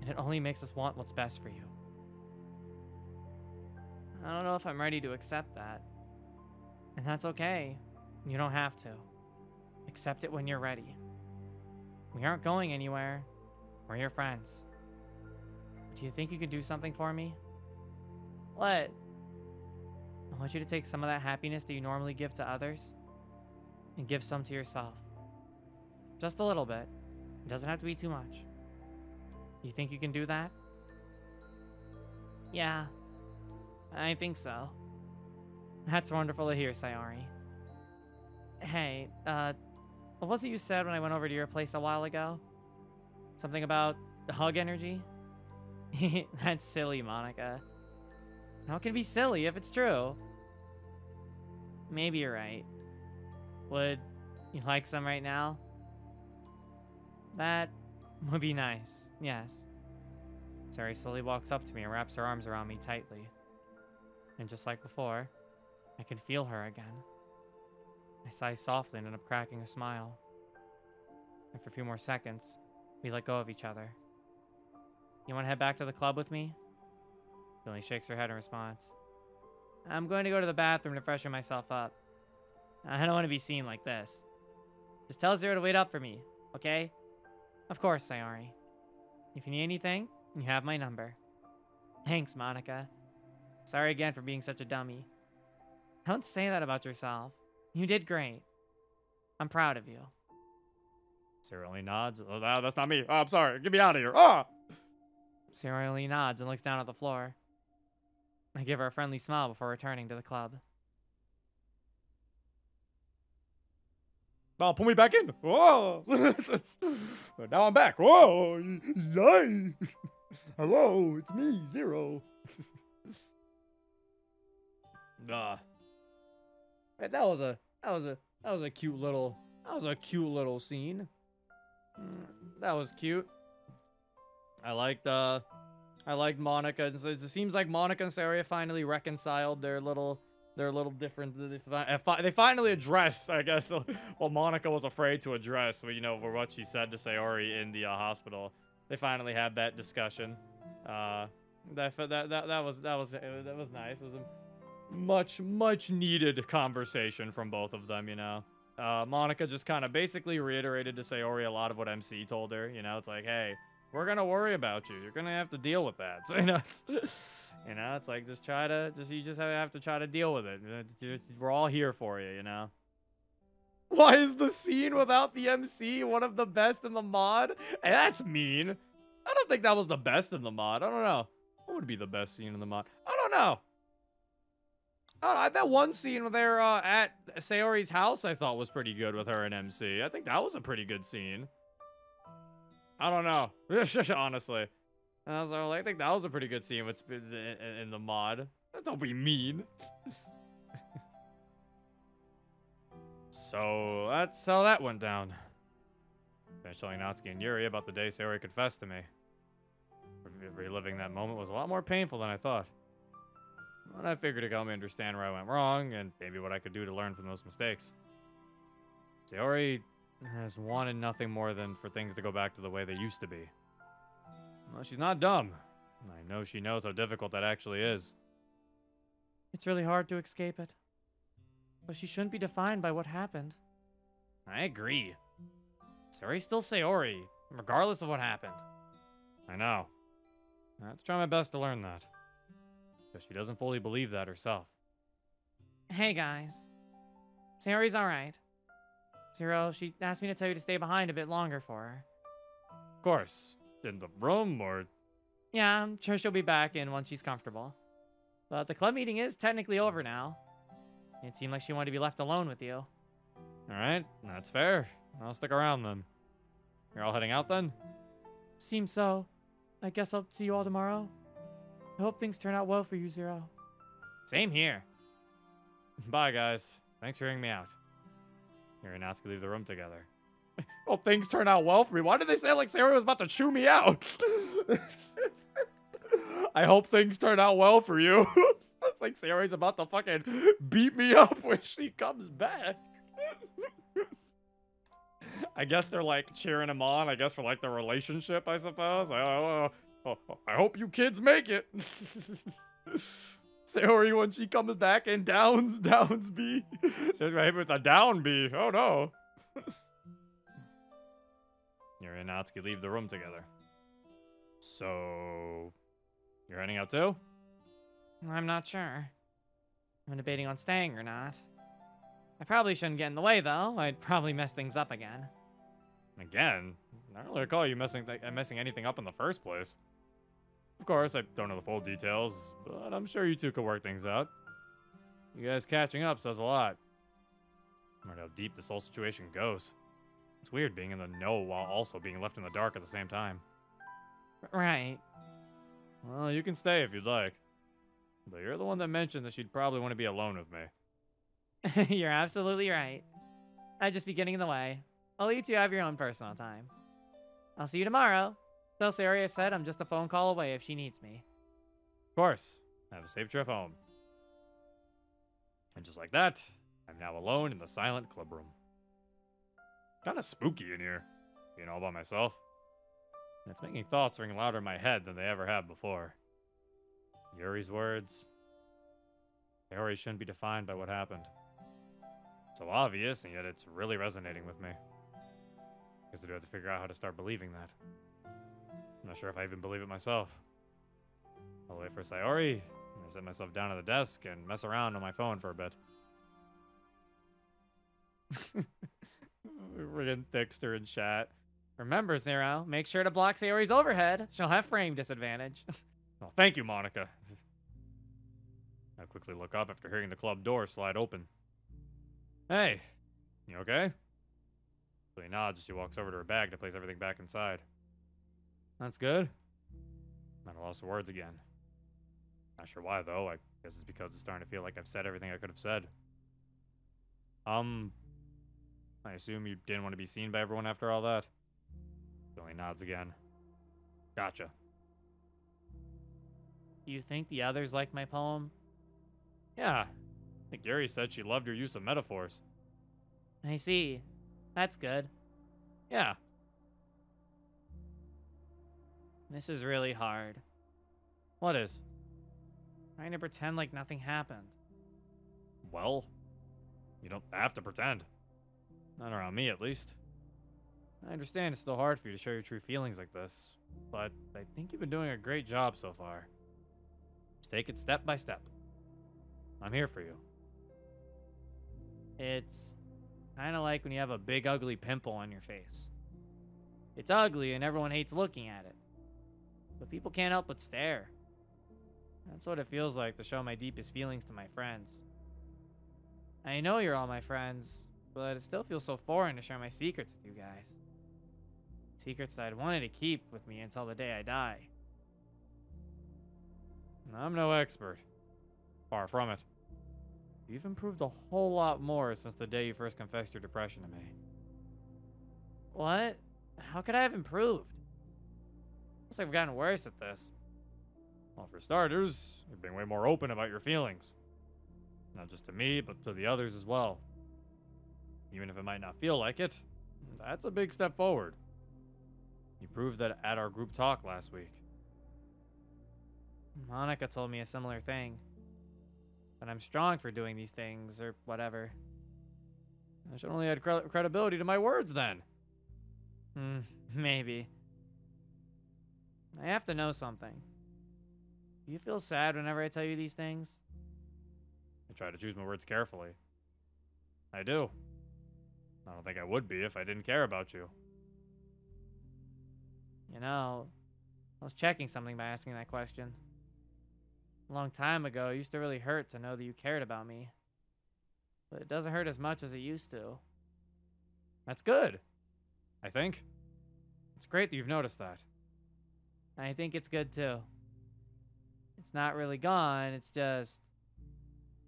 And it only makes us want what's best for you. I don't know if I'm ready to accept that. And that's okay. You don't have to. Accept it when you're ready. We aren't going anywhere. We're your friends. Do you think you could do something for me? What? I want you to take some of that happiness that you normally give to others and give some to yourself. Just a little bit. It doesn't have to be too much. You think you can do that? Yeah, I think so. That's wonderful to hear, Sayori. Hey, what was it you said when I went over to your place a while ago? Something about hug energy? That's silly, Monika. How can it be silly if it's true? Maybe you're right. Would you like some right now? That would be nice, yes. Sayori slowly walks up to me and wraps her arms around me tightly. And just like before, I can feel her again. I sigh softly and end up cracking a smile. After a few more seconds, we let go of each other. You want to head back to the club with me? She only shakes her head in response. I'm going to go to the bathroom to freshen myself up. I don't want to be seen like this. Just tell Zero to wait up for me, okay? Of course, Sayori. If you need anything, you have my number. Thanks, Monika. Sorry again for being such a dummy. Don't say that about yourself. You did great. I'm proud of you. Sarah only nods. Oh, that's not me. Oh, I'm sorry. Get me out of here. Ah! Sayori only nods and looks down at the floor. I give her a friendly smile before returning to the club. Oh, pull me back in. Whoa! Now I'm back. Whoa! Yay! Hello, it's me, Zero. That was a cute little scene. That was cute. I liked Monika. It seems like Monika and Sayori finally reconciled their little difference. They finally addressed, I guess, what Monika was afraid to address. For what she said to Sayori in the hospital. They finally had that discussion. That was nice. It was a much needed conversation from both of them. Monika just kind of basically reiterated to Sayori a lot of what MC told her. It's like, hey, we're gonna worry about you. You're gonna have to deal with that. So, it's like you just have to try to deal with it. We're all here for you. Why is the scene without the MC one of the best in the mod? Hey, that's mean. I don't think that was the best in the mod. I don't know. What would be the best scene in the mod? I don't know. That one scene where they're at Sayori's house, I thought was pretty good with her and MC. I think that was a pretty good scene. I don't know. Honestly. So I think that was a pretty good scene in the mod. Don't be mean. So that's how that went down. Finished telling Natsuki and Yuri about the day Sayori confessed to me. Reliving that moment was a lot more painful than I thought. But I figured it helped me understand where I went wrong and maybe what I could do to learn from those mistakes. Sayori has wanted nothing more than for things to go back to the way they used to be. Well, she's not dumb. I know she knows how difficult that actually is. It's really hard to escape it. But she shouldn't be defined by what happened. I agree. Sayori's still Sayori, regardless of what happened. I know. I have to try my best to learn that. But she doesn't fully believe that herself. Hey, guys. Sayori's alright. Zero, she asked me to tell you to stay behind a bit longer for her. Of course. In the room, or... Yeah, I'm sure she'll be back in once she's comfortable. But the club meeting is technically over now. It seemed like she wanted to be left alone with you. Alright, that's fair. I'll stick around then. You're all heading out then? Seems so. I guess I'll see you all tomorrow. I hope things turn out well for you, Zero. Same here. Bye, guys. Thanks for hearing me out. Yuri and Natsuki leave the room together. Hope things turn out well for me. Why did they say it like Sayori was about to chew me out? I hope things turn out well for you. Like Sayori's about to fucking beat me up when she comes back. I guess they're like cheering him on, I guess for like the relationship, I suppose. I hope you kids make it. Sayori, when she comes back and downs B. She's gonna hit me with a down B. Oh no. Yuri and Natsuki leave the room together. So, you're heading out too? I'm not sure. I'm debating on staying or not. I probably shouldn't get in the way, though. I'd probably mess things up again. Again? I don't really recall you messing anything up in the first place. Of course, I don't know the full details, but I'm sure you two could work things out. You guys catching up says a lot. I wonder how deep this whole situation goes. It's weird being in the know while also being left in the dark at the same time. Right. Well, you can stay if you'd like. But you're the one that mentioned that she'd probably want to be alone with me. You're absolutely right. I'd just be getting in the way. I'll let you two have your own personal time. I'll see you tomorrow. Tell Sayori I said I'm just a phone call away if she needs me. Of course. Have a safe trip home. And just like that, I'm now alone in the silent club room. Kind of spooky in here, being all by myself. And it's making thoughts ring louder in my head than they ever have before. Yuri's words. Sayori shouldn't be defined by what happened. So obvious, and yet it's really resonating with me. Guess I do have to figure out how to start believing that. I'm not sure if I even believe it myself. I'll wait for Sayori, and I set myself down at the desk and mess around on my phone for a bit. Friggin' Thickster in chat. Remember, Zero, make sure to block Sayori's overhead. She'll have frame disadvantage. Oh, thank you, Monika. I quickly look up after hearing the club door slide open. Hey, you okay? So he nods as she walks over to her bag to place everything back inside. That's good. I'm at a loss of words again. Not sure why, though. I guess it's because it's starting to feel like I've said everything I could have said. I assume you didn't want to be seen by everyone after all that? Billy nods again. Gotcha. Do you think the others like my poem? Yeah. I think Yuri said she loved your use of metaphors. I see. That's good. Yeah. This is really hard. What is? Trying to pretend like nothing happened. Well, you don't have to pretend. Not around me, at least. I understand it's still hard for you to show your true feelings like this, but I think you've been doing a great job so far. Just take it step by step. I'm here for you. It's kind of like when you have a big ugly pimple on your face. It's ugly and everyone hates looking at it. But people can't help but stare. That's what it feels like to show my deepest feelings to my friends. I know you're all my friends, but it still feels so foreign to share my secrets with you guys. Secrets that I'd wanted to keep with me until the day I die. I'm no expert. Far from it. You've improved a whole lot more since the day you first confessed your depression to me. What? How could I have improved? Looks like I've gotten worse at this. Well, for starters, you're being way more open about your feelings. Not just to me, but to the others as well. Even if it might not feel like it, that's a big step forward. You proved that at our group talk last week. Monika told me a similar thing. That I'm strong for doing these things, or whatever. I should only add credibility to my words then. Maybe. I have to know something. Do you feel sad whenever I tell you these things? I try to choose my words carefully. I do. I don't think I would be if I didn't care about you. You know, I was checking something by asking that question. A long time ago, it used to really hurt to know that you cared about me. But it doesn't hurt as much as it used to. That's good, I think. It's great that you've noticed that. I think it's good too. It's not really gone, it's just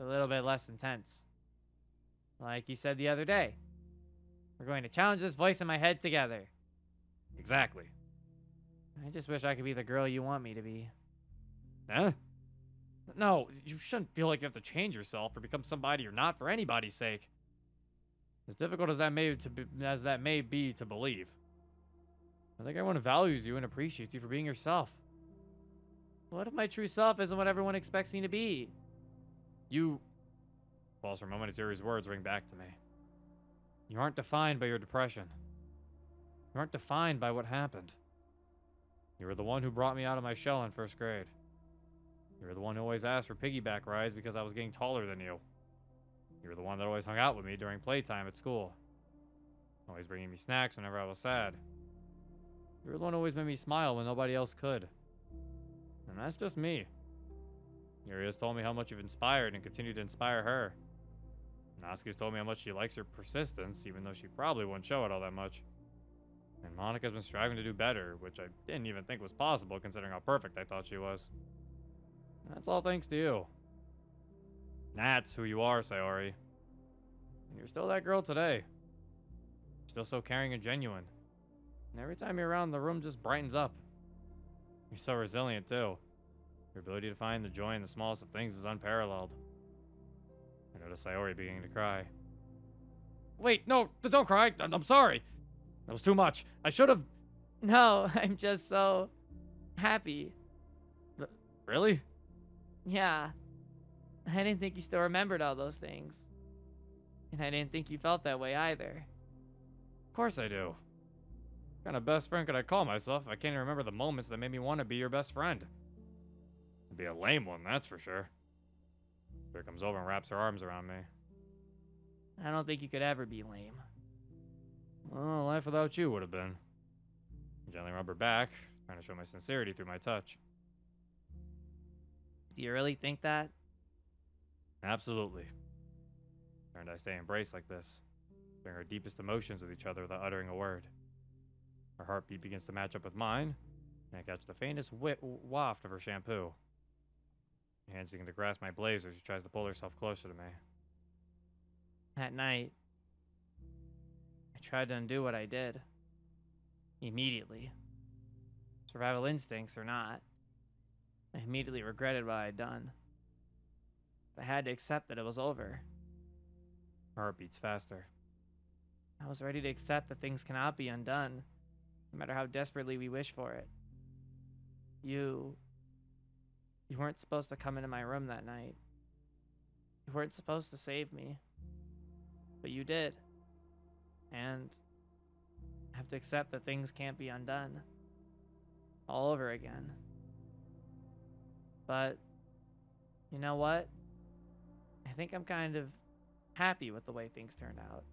a little bit less intense. Like you said the other day. We're going to challenge this voice in my head together. Exactly. I just wish I could be the girl you want me to be. Huh? No, you shouldn't feel like you have to change yourself or become somebody you're not for anybody's sake. As difficult as that may be to believe. I think everyone values you and appreciates you for being yourself. What if my true self isn't what everyone expects me to be? You... Pause for a moment as Yuri's words ring back to me. You aren't defined by your depression. You aren't defined by what happened. You were the one who brought me out of my shell in first grade. You were the one who always asked for piggyback rides because I was getting taller than you. You were the one that always hung out with me during playtime at school. Always bringing me snacks whenever I was sad. You were the one who always made me smile when nobody else could. And that's just me. Yuri has told me how much you've inspired and continue to inspire her. Natsuki's told me how much she likes your persistence, even though she probably wouldn't show it all that much. And Monika's been striving to do better, which I didn't even think was possible considering how perfect I thought she was. That's all thanks to you. That's who you are, Sayori. And you're still that girl today. Still so caring and genuine. And every time you're around, the room just brightens up. You're so resilient, too. Your ability to find the joy in the smallest of things is unparalleled. I noticed Sayori beginning to cry. Wait, no, don't cry. I'm sorry. That was too much. I should have... No, I'm just so happy. Really? Yeah. I didn't think you still remembered all those things. And I didn't think you felt that way either. Of course I do. What kind of best friend could I call myself if I can't even remember the moments that made me want to be your best friend? It'd be a lame one, that's for sure. Here comes over and wraps her arms around me. I don't think you could ever be lame. Well, life without you would have been. I gently rub her back, trying to show my sincerity through my touch. Do you really think that? Absolutely. Her and I stay embraced like this, sharing our deepest emotions with each other without uttering a word. Her heartbeat begins to match up with mine, and I catch the faintest waft of her shampoo. My hands begin to grasp my blazer as she tries to pull herself closer to me. That night, I tried to undo what I did. Immediately. Survival instincts or not, I immediately regretted what I had done. But I had to accept that it was over. Her heart beats faster. I was ready to accept that things cannot be undone, no matter how desperately we wish for it. You weren't supposed to come into my room that night. You weren't supposed to save me. But you did. And I have to accept that things can't be undone. All over again. But, you know what? I think I'm kind of happy with the way things turned out.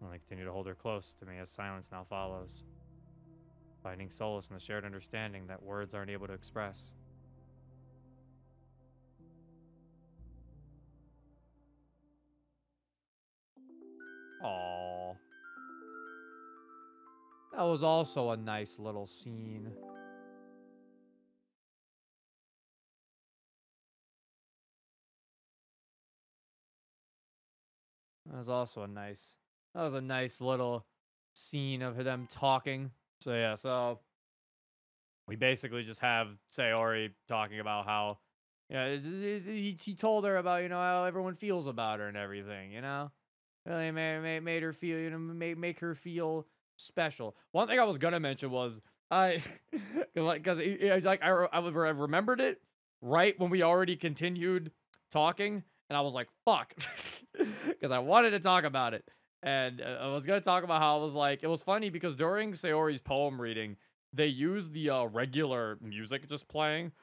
I continue to hold her close to me as silence now follows, finding solace in the shared understanding that words aren't able to express. Aww. That was also a nice little scene. That was a nice little scene of them talking. So yeah, so we basically just have Sayori talking about how, he told her about, how everyone feels about her and everything, Really made her feel, make her feel special. One thing I was gonna mention was I remembered it right when we already continued talking, and I was like, fuck, because I wanted to talk about it. And I was going to talk about how it was funny because during Sayori's poem reading, they used the regular music just playing,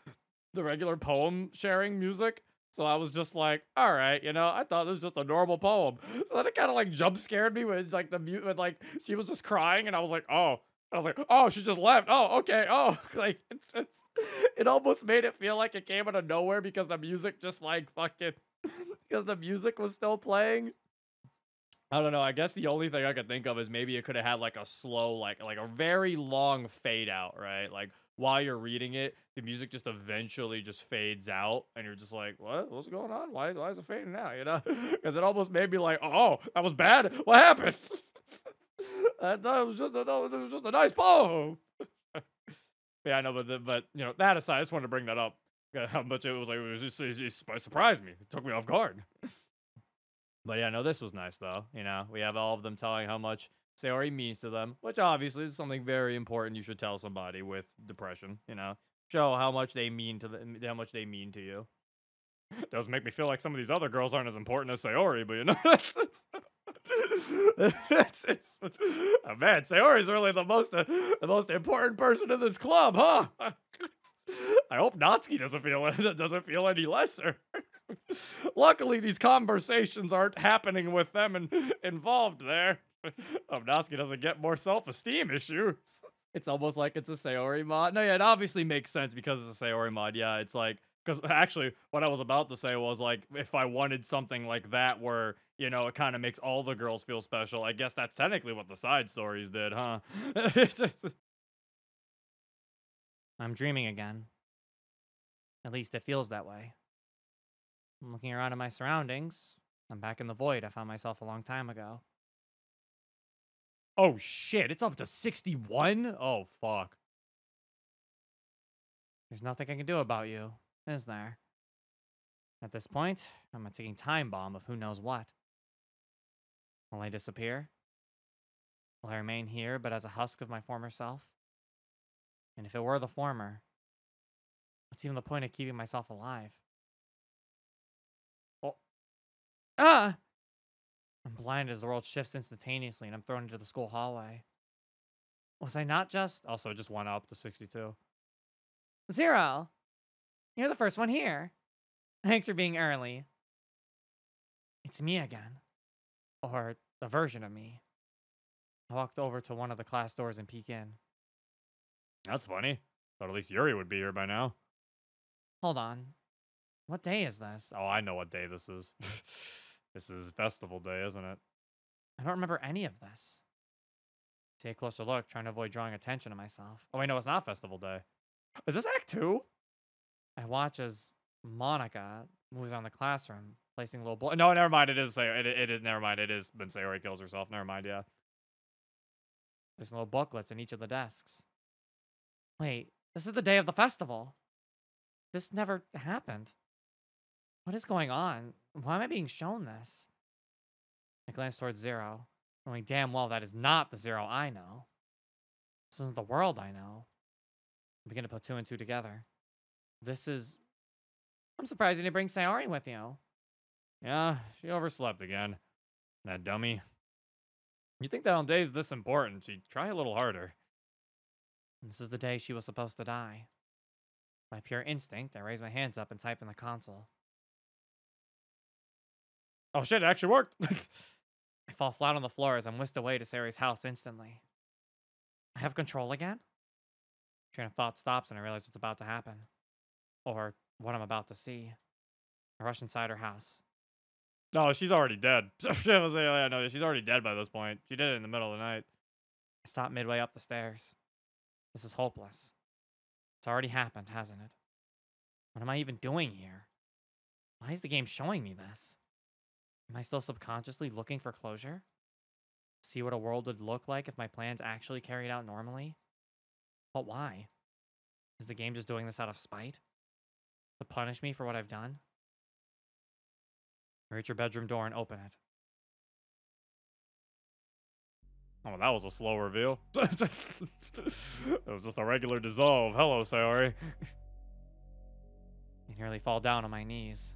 the regular poem sharing music. So I was just like, all right, I thought this was just a normal poem. So then it kind of jump scared me when she was just crying, and I was like, oh. I was like, oh, she just left. Oh, okay. Oh, it almost made it feel like it came out of nowhere because the music just because the music was still playing. I don't know. I guess the only thing I could think of is maybe it could have had a slow, like a very long fade out, right? while you're reading it, the music just eventually just fades out, and you're just like, what's going on? Why is it fading out? You know, because it almost made me like, oh, that was bad. What happened? I thought it was just a nice poem. Yeah, I know, but you know, that aside, I just wanted to bring that up. How much it was like, it surprised me. It took me off guard. But yeah, no, this was nice though. You know, we have all of them telling how much Sayori means to them, which obviously is something very important you should tell somebody with depression. You know, show how much they mean to how much they mean to you. It does make me feel like some of these other girls aren't as important as Sayori, but you know, oh, man, Sayori's really the most important person in this club, huh? I hope Natsuki doesn't feel any lesser. Luckily, these conversations aren't happening with them involved there. Hope Natsuki doesn't get more self-esteem issues. It's almost like it's a Sayori mod. No, yeah, it obviously makes sense because it's a Sayori mod. Yeah, it's like, because actually what I was about to say was like, if I wanted something like that where, you know, it kind of makes all the girls feel special, I guess that's technically what the side stories did, huh? I'm dreaming again. At least it feels that way. I'm looking around at my surroundings. I'm back in the void I found myself a long time ago. Oh shit, it's up to 61? Oh fuck. There's nothing I can do about you, is there? At this point, I'm a ticking time bomb of who knows what. Will I disappear? Will I remain here but as a husk of my former self? And if it were the former, what's even the point of keeping myself alive? Oh. Ah! I'm blinded as the world shifts instantaneously and I'm thrown into the school hallway. Was I not just... Also, it just went up to 62. Zero! You're the first one here. Thanks for being early. It's me again. Or the version of me. I walked over to one of the class doors and peeked in. That's funny. Thought at least Yuri would be here by now. Hold on. What day is this? Oh, I know what day this is. This is festival day, isn't it? I don't remember any of this. Take a closer look, trying to avoid drawing attention to myself. Oh, wait, no, it's not festival day. Is this Act 2? I watch as Monika moves around the classroom, placing a little boy. No, never mind. It is never mind. It is when Sayori kills herself. Never mind, yeah. There's little booklets in each of the desks. Wait, this is the day of the festival. This never happened. What is going on? Why am I being shown this? I glance towards Zero, knowing damn well that is not the Zero I know. This isn't the world I know. I begin to put two and two together. This is... I'm surprised you didn't bring Sayori with you. Yeah, she overslept again. That dummy. You think that on days this important, she'd try a little harder. This is the day she was supposed to die. By pure instinct, I raise my hands up and type in the console. Oh shit, it actually worked! I fall flat on the floor as I'm whisked away to Sayori's house instantly. I have control again? Train of thought stops and I realize what's about to happen. Or what I'm about to see. I rush inside her house. No, she's already dead. No, she's already dead by this point. She did it in the middle of the night. I stop midway up the stairs. This is hopeless. It's already happened, hasn't it? What am I even doing here? Why is the game showing me this? Am I still subconsciously looking for closure? See what a world would look like if my plans actually carried out normally? But why? Is the game just doing this out of spite? To punish me for what I've done? I reach your bedroom door and open it. Oh, that was a slow reveal. It was just a regular dissolve. Hello, Sayori. I nearly fall down on my knees.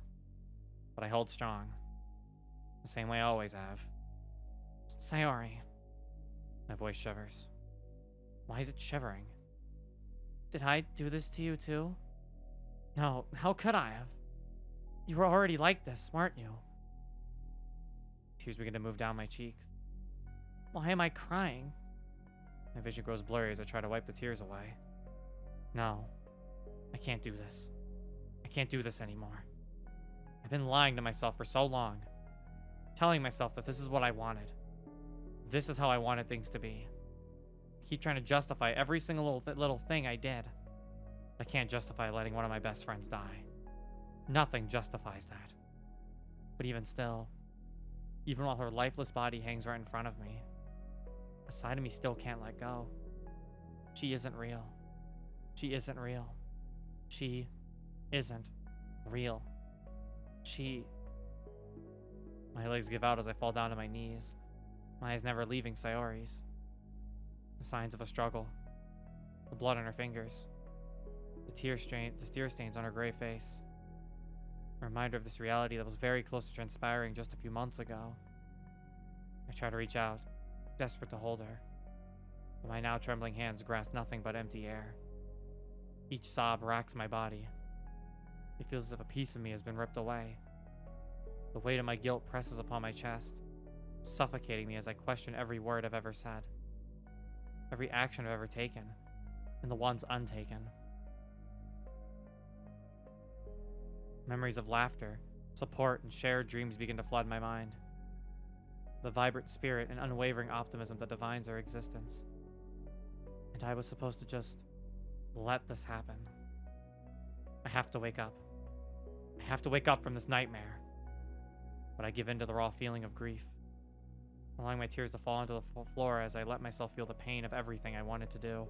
But I hold strong. The same way I always have. Sayori. My voice shivers. Why is it shivering? Did I do this to you too? No, how could I have? You were already like this, weren't you? Tears begin to move down my cheeks. Why am I crying? My vision grows blurry as I try to wipe the tears away. No, I can't do this. I can't do this anymore. I've been lying to myself for so long. Telling myself that this is what I wanted. This is how I wanted things to be. I keep trying to justify every single little thing I did. I can't justify letting one of my best friends die. Nothing justifies that. But even still, even while her lifeless body hangs right in front of me, a side of me still can't let go. She isn't real. She isn't real. She isn't real. My legs give out as I fall down to my knees, my eyes never leaving Sayori's. The signs of a struggle. The blood on her fingers. The tear stains on her gray face. A reminder of this reality that was very close to transpiring just a few months ago. I try to reach out, desperate to hold her, but my now trembling hands grasp nothing but empty air. Each sob racks my body. It feels as if a piece of me has been ripped away. The weight of my guilt presses upon my chest, suffocating me as I question every word I've ever said, every action I've ever taken, and the ones untaken. Memories of laughter, support, and shared dreams begin to flood my mind. The vibrant spirit and unwavering optimism that defines our existence. And I was supposed to just let this happen. I have to wake up. I have to wake up from this nightmare. But I give in to the raw feeling of grief, allowing my tears to fall onto the floor as I let myself feel the pain of everything I wanted to do.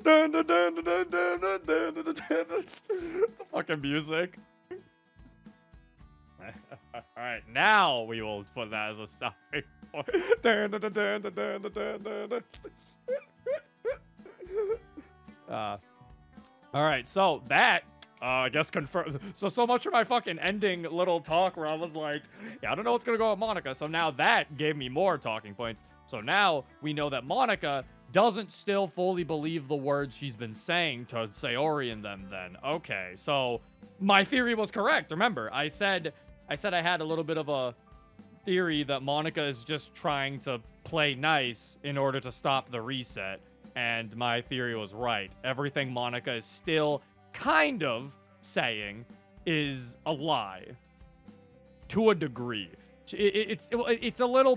The fucking music. Alright, now we will put that as a stopping point. Alright, so that I guess confirm. So much for my fucking ending little talk where I was like, yeah, I don't know what's gonna go with Monika. So now that gave me more talking points. So now we know that Monika doesn't still fully believe the words she's been saying to Sayori and them then. Okay, so my theory was correct. Remember, I said I had a little bit of a theory that Monika is just trying to play nice in order to stop the reset. And my theory was right. Everything Monika is still kind of saying is a lie. To a degree. It's a little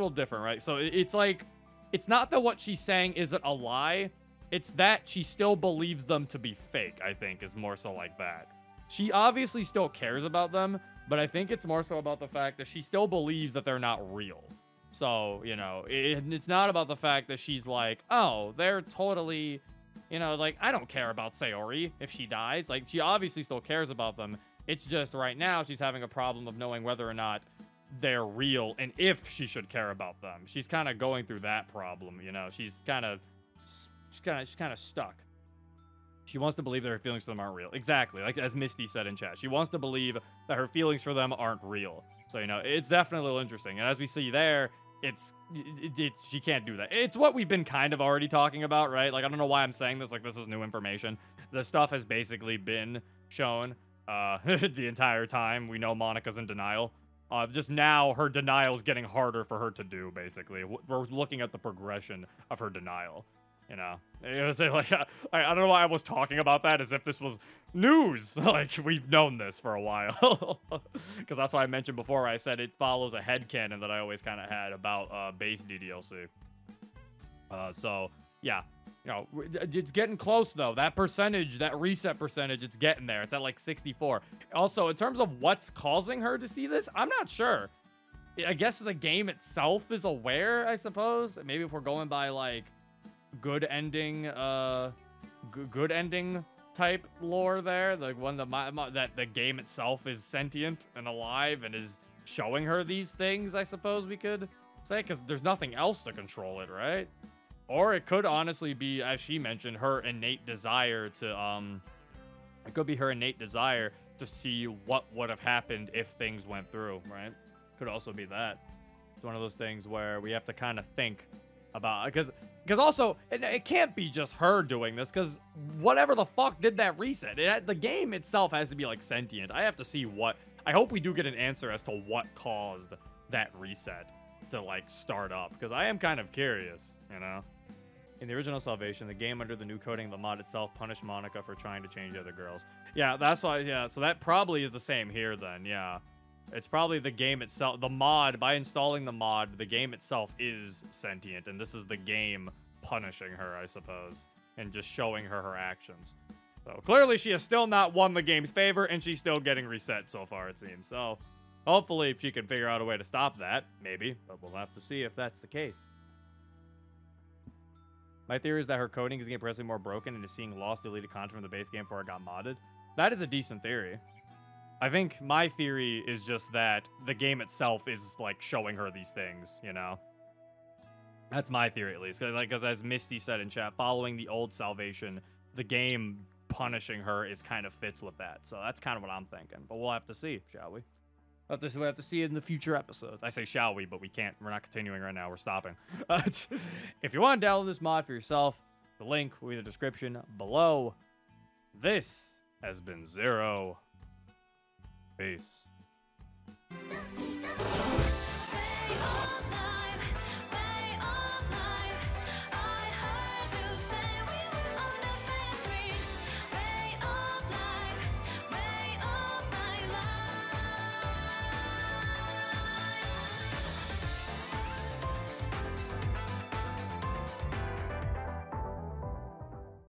different, right? So it's like, it's not that what she's saying isn't a lie. It's that she still believes them to be fake, I think, is more so like that. She obviously still cares about them, but I think it's more so about the fact that she still believes that they're not real. So, you know, it's not about the fact that she's like, oh, they're totally, you know, like, I don't care about Sayori if she dies. Like, she obviously still cares about them. It's just right now she's having a problem of knowing whether or not they're real and if she should care about them. She's kind of going through that problem, you know. She's kind of stuck. She wants to believe that her feelings for them aren't real. Exactly, like as Misty said in chat. She wants to believe that her feelings for them aren't real. So, you know, it's definitely a little interesting. And as we see there, she can't do that. It's what we've been kind of already talking about, right? Like, I don't know why I'm saying this, like this is new information. The stuff has basically been shown the entire time. We know Monika's in denial. Just now, her denial is getting harder for her to do, basically. We're looking at the progression of her denial. You know, it was like, I don't know why I was talking about that as if this was news. Like, we've known this for a while. Because that's why I mentioned before, I said it follows a headcanon that I always kind of had about base DDLC. So, yeah. You know, it's getting close, though. That percentage, that reset percentage, it's getting there. It's at, like, 64. Also, in terms of what's causing her to see this, I'm not sure. I guess the game itself is aware, I suppose. Maybe if we're going by, like, good ending type lore there, like one that the game itself is sentient and alive and is showing her these things, I suppose we could say, because there's nothing else to control it, right? Or it could honestly be, as she mentioned, her innate desire to it could be her innate desire to see what would have happened if things went through, right? Could also be that. It's one of those things where we have to kind of think about, because also it can't be just her doing this, because whatever the fuck did that reset, the game itself has to be like sentient. I have to see what, I hope we do get an answer as to what caused that reset to like start up, because I am kind of curious, you know. In the original Salvation, the game under the new coding of the mod itself punished Monika for trying to change other girls. Yeah, that's why, yeah, so that probably is the same here then, yeah. It's probably the game itself, the mod, by installing the mod, the game itself is sentient, and this is the game punishing her, I suppose, and just showing her her actions. So clearly she has still not won the game's favor, and she's still getting reset so far, it seems. So hopefully she can figure out a way to stop that, maybe, but we'll have to see if that's the case. My theory is that her coding is getting progressively more broken and is seeing lost deleted content from the base game before it got modded. That is a decent theory. I think my theory is just that the game itself is, like, showing her these things, you know? That's my theory, at least. Because as Misty said in chat, following the old Salvation, the game punishing her is kind of fits with that. So that's kind of what I'm thinking. But we'll have to see, shall we? We'll have to see it in the future episodes. I say shall we, but we can't. We're not continuing right now. We're stopping. If you want to download this mod for yourself, the link will be in the description below. This has been Zero. Peace.